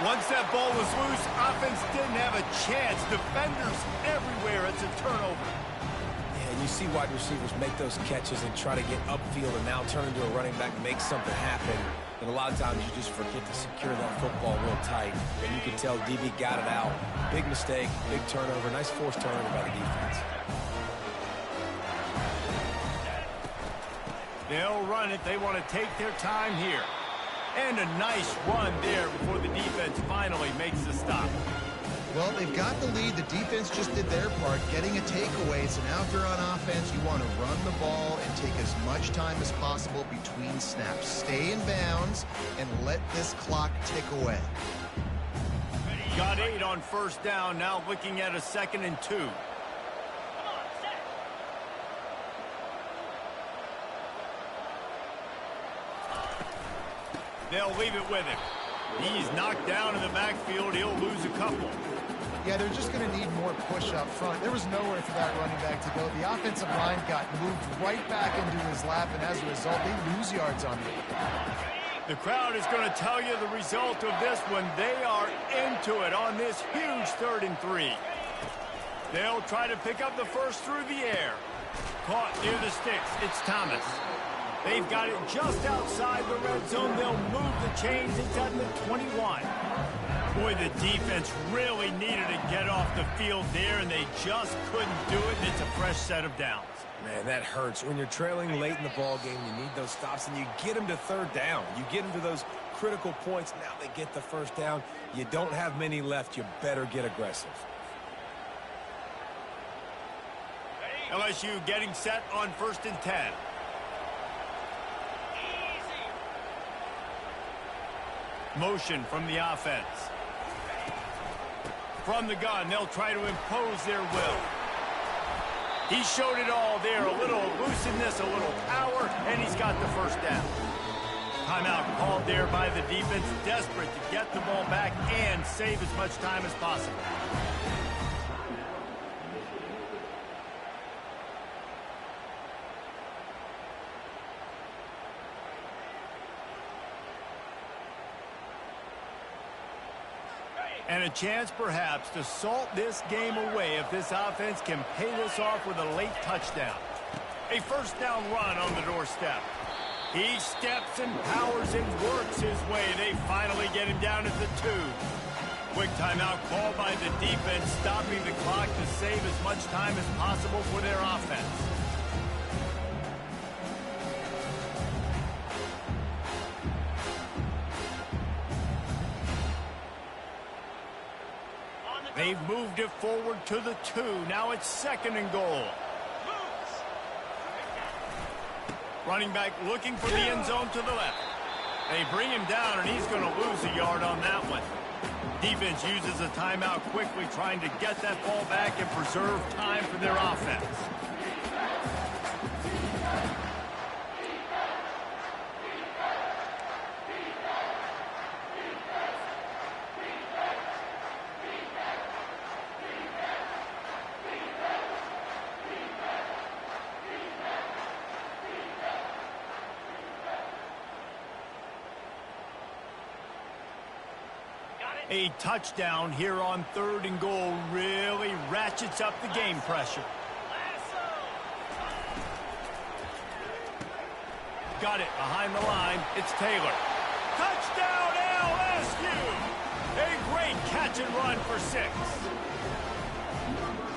Speaker 1: Once that ball was loose, offense didn't have a chance. Defenders everywhere. It's a turnover.
Speaker 3: Yeah, and you see wide receivers make those catches and try to get upfield and now turn into a running back and make something happen. And a lot of times you just forget to secure that football real tight. And you can tell DB got it out. Big mistake, big turnover, nice forced turnover by the defense.
Speaker 1: They'll run it. They want to take their time here. And a nice run there before the defense finally makes the stop.
Speaker 2: Well, they've got the lead. The defense just did their part, getting a takeaway. So now if you're on offense, you want to run the ball and take as much time as possible between snaps. Stay in bounds and let this clock tick away.
Speaker 1: Got 8 on 1st down. Now looking at a 2nd and 2. They'll leave it with him. He's knocked down in the backfield. He'll lose a couple.
Speaker 2: Yeah, they're just going to need more push up front. There was nowhere for that running back to go. The offensive line got moved right back into his lap, and as a result, they lose yards on him.
Speaker 1: The crowd is going to tell you the result of this one. They are into it on this huge 3rd and 3. They'll try to pick up the first through the air. Caught near the sticks. It's Thomas. They've got it just outside the red zone. They'll move the chains inside the 21. Boy, the defense really needed to get off the field there, and they just couldn't do it, and it's a fresh set of downs.
Speaker 3: Man, that hurts. When you're trailing late in the ball game, you need those stops, and you get them to 3rd down. You get them to those critical points. Now they get the 1st down. You don't have many left. You better get aggressive.
Speaker 1: LSU getting set on 1st and 10. Motion from the offense. From the gun, they'll try to impose their will. He showed it all there. A little elusiveness, a little power, and he's got the 1st down. Timeout called there by the defense, desperate to get the ball back and save as much time as possible. And a chance, perhaps, to salt this game away if this offense can pay this off with a late touchdown. A 1st down run on the doorstep. He steps and powers and works his way. They finally get him down at the 2. Quick timeout called by the defense, stopping the clock to save as much time as possible for their offense. They've moved it forward to the 2. Now it's 2nd and goal. Running back looking for the end zone to the left. They bring him down, and he's going to lose a yard on that one. Defense uses a timeout quickly, trying to get that ball back and preserve time for their offense. A touchdown here on 3rd and goal really ratchets up the game pressure. Got it behind the line. It's Taylor. Touchdown LSU! A great catch and run for 6.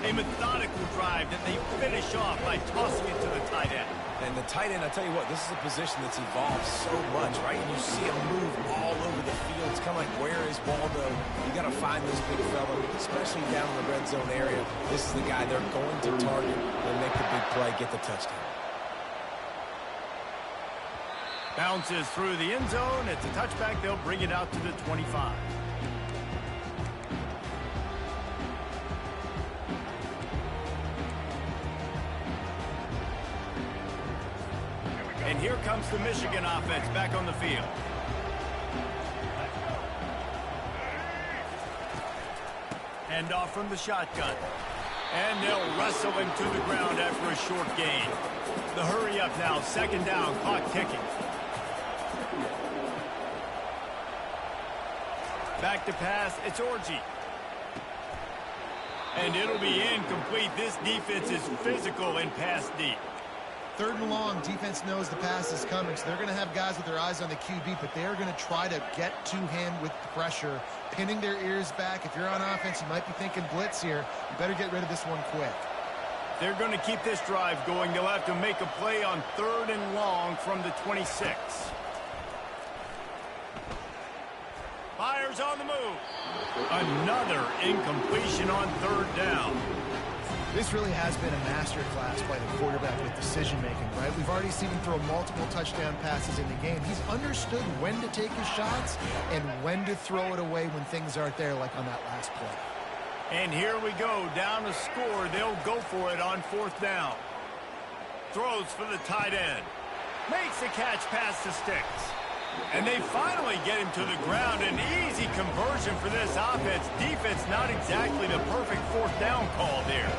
Speaker 1: A methodical drive that they finish off by tossing it to the tight end.
Speaker 3: And the tight end, I tell you what, this is a position that's evolved so much, right? And you see him move all over the field. It's kind of like, where is Waldo? You got to find this big fella, especially down in the red zone area. This is the guy they're going to target and make the big play, get the touchdown.
Speaker 1: Bounces through the end zone. It's a touchback. They'll bring it out to the 25. here comes the Michigan offense back on the field. Hand off from the shotgun. And they'll wrestle him to the ground after a short gain. The hurry up now, second down, clock ticking. Back to pass, it's Orji. And it'll be incomplete. This defense is physical and pass deep.
Speaker 2: Third and long, defense knows the pass is coming, so they're going to have guys with their eyes on the QB, but they're going to try to get to him with the pressure, pinning their ears back. If you're on offense, you might be thinking blitz here. You better get rid of this one quick.
Speaker 1: They're going to keep this drive going. They'll have to make a play on third and long from the 26. Fires on the move. Another incompletion on third down.
Speaker 2: This really has been a masterclass by the quarterback with decision-making, right? We've already seen him throw multiple touchdown passes in the game. He's understood when to take his shots and when to throw it away when things aren't there, like on that last play.
Speaker 1: And here we go, down to score. They'll go for it on fourth down. Throws for the tight end. Makes the catch past the sticks. And they finally get him to the ground. An easy conversion for this offense. Defense not exactly the perfect fourth down call there.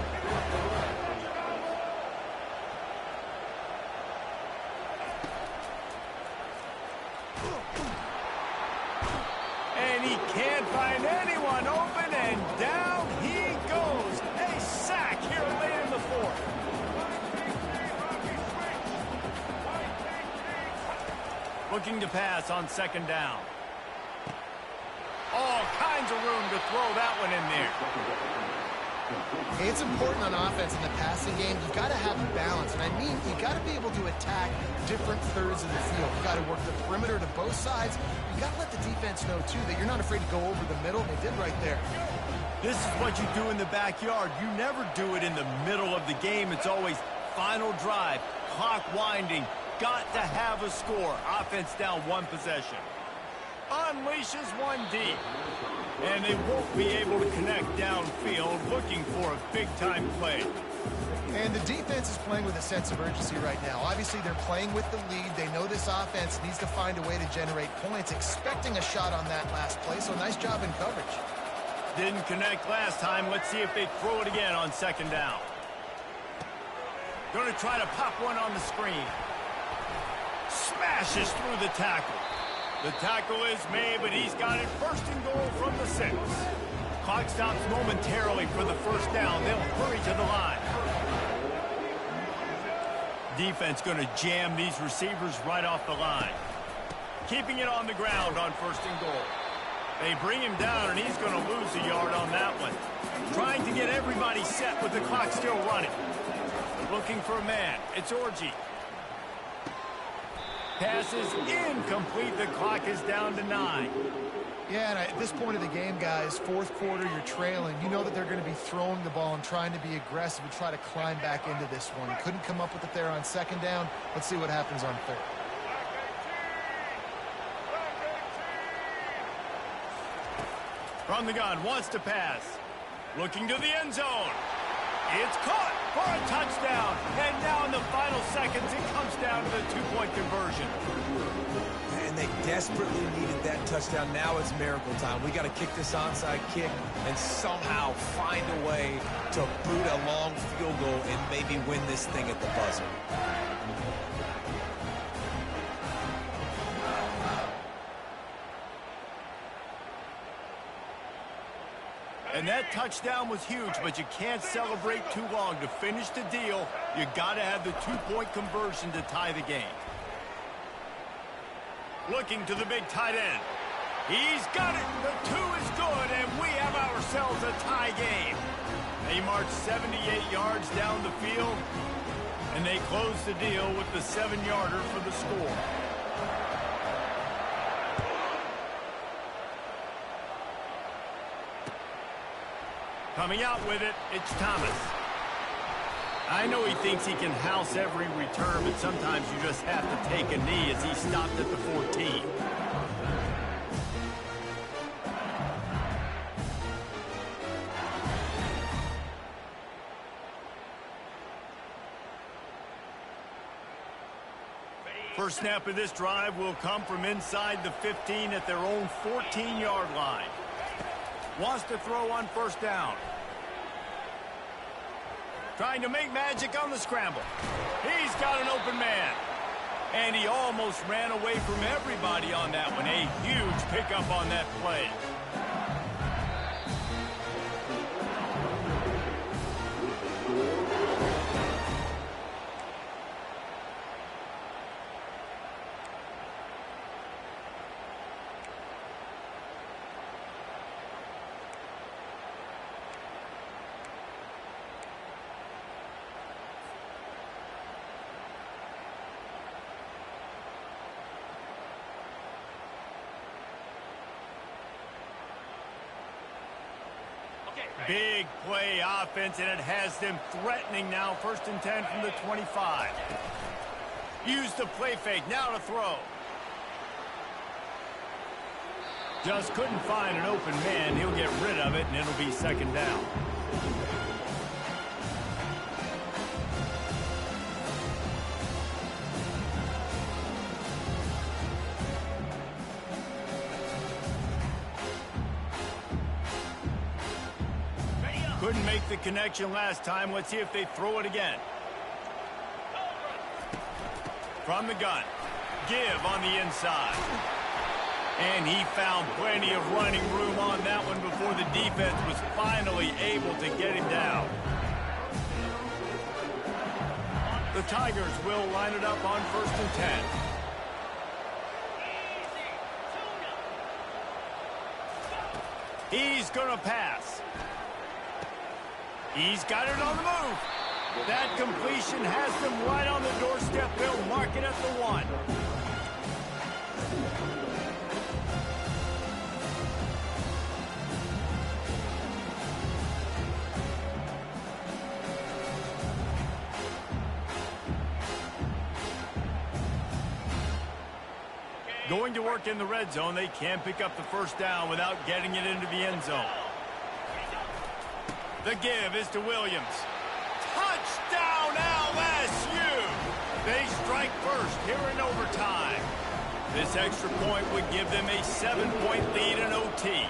Speaker 1: And he can't find anyone open, and down he goes. A sack here late in the fourth. Looking to pass on second down. All kinds of room to throw that one in there.
Speaker 2: It's important on offense in the passing game. You've got to have balance. And I mean, you've got to be able to attack different thirds of the field. You've got to work the perimeter to both sides. You've got to let the defense know, too, that you're not afraid to go over the middle. They did right there.
Speaker 1: This is what you do in the backyard. You never do it in the middle of the game. It's always final drive, clock winding. Got to have a score. Offense down one possession. Unleashes one deep. And they won't be able to connect downfield, looking for a big-time play.
Speaker 2: And the defense is playing with a sense of urgency right now. Obviously, they're playing with the lead. They know this offense needs to find a way to generate points, expecting a shot on that last play, so nice job in coverage.
Speaker 1: Didn't connect last time. Let's see if they throw it again on second down. Going to try to pop one on the screen. Smashes through the tackle. The tackle is made, but he's got it first and goal from the 6. Clock stops momentarily for the first down. They'll hurry to the line. Defense going to jam these receivers right off the line. Keeping it on the ground on first and goal. They bring him down, and he's going to lose a yard on that one. Trying to get everybody set with the clock still running. Looking for a man. It's Orji. Pass is incomplete. The clock is down to 9.
Speaker 2: Yeah, and at this point of the game, guys, fourth quarter, you're trailing. You know that they're going to be throwing the ball and trying to be aggressive and try to climb back into this one. Couldn't come up with it there on second down. Let's see what happens on third.
Speaker 1: From the gun, wants to pass. Looking to the end zone. It's caught for a touchdown. And now in the final seconds, it comes down to the two-point conversion.
Speaker 3: And they desperately needed that touchdown. Now it's miracle time. We got to kick this onside kick and somehow find a way to boot a long field goal and maybe win this thing at the buzzer.
Speaker 1: And that touchdown was huge, but you can't celebrate too long. To finish the deal, you got to have the two-point conversion to tie the game. Looking to the big tight end. He's got it. The 2 is good, and we have ourselves a tie game. They march 78 yards down the field, and they close the deal with the 7-yarder for the score. Coming out with it, it's Thomas. I know he thinks he can house every return, but sometimes you just have to take a knee as he stopped at the 14. First snap of this drive will come from inside the 15 at their own 14-yard line. Wants to throw on first down. Trying to make magic on the scramble. He's got an open man. And he almost ran away from everybody on that one. A huge pickup on that play. Big play offense, and it has them threatening now. 1st and 10 from the 25. Use the play fake. Now to throw. Just couldn't find an open man. He'll get rid of it, and it'll be 2nd down. Couldn't make the connection last time. Let's see if they throw it again. From the gun. Give on the inside. And he found plenty of running room on that one before the defense was finally able to get him down. The Tigers will line it up on 1st and 10. He's going to pass. He's got it on the move. That completion has them right on the doorstep. They'll mark it at the 1. Going to work in the red zone. They can't pick up the first down without getting it into the end zone. The give is to Williams. Touchdown, LSU! They strike first here in overtime. This extra point would give them a 7-point lead in OT.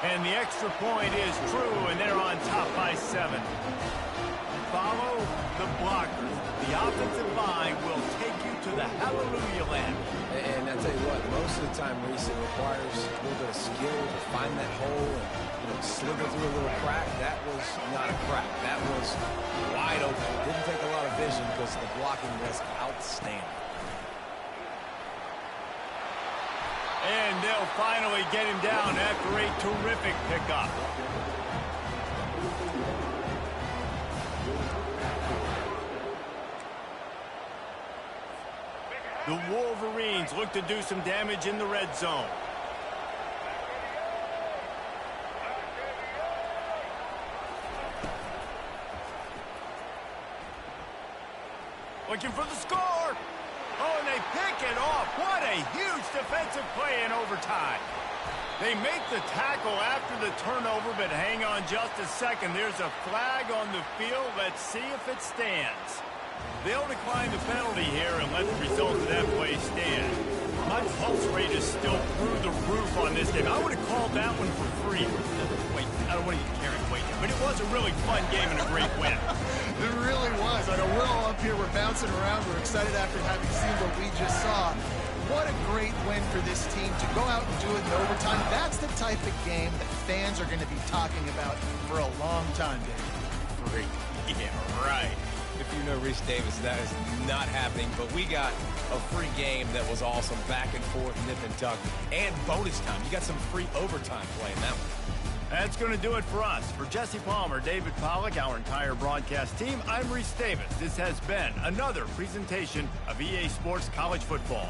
Speaker 1: And the extra point is true, and they're on top by 7. Follow the blockers. The offensive line will take you to the hallelujah land.
Speaker 3: And I tell you what, most of the time, Reese, it requires a little bit of skill to find that hole and slither through a little crack. That was not a crack. That was wide open. Didn't take a lot of vision because the blocking was outstanding.
Speaker 1: And they'll finally get him down after a terrific pickup. The Wolverines look to do some damage in the red zone. Looking for the score. Oh, and they pick it off. What a huge defensive play in overtime. They make the tackle after the turnover, but hang on just a second. There's a flag on the field. Let's see if it stands. They'll decline the penalty here and let the result of that play stand. My pulse rate is still through the roof on this game. I would have called that one for free. Wait, I don't want to get carried away here, but it was a really fun game and a great win.
Speaker 2: It really was. I know we're all up here, we're bouncing around, we're excited after having seen what we just saw. What a great win for this team to go out and do it in overtime. That's the type of game that fans are going to be talking about for a long time, Dave.
Speaker 3: Free. Yeah, right. If you know Reese Davis, that is not happening, but we got a free game that was awesome, back and forth, nip and tuck, and bonus time. You got some free overtime play in that one.
Speaker 1: That's going to do it for us. For Jesse Palmer, David Pollack, our entire broadcast team, I'm Reese Davis. This has been another presentation of EA Sports College Football.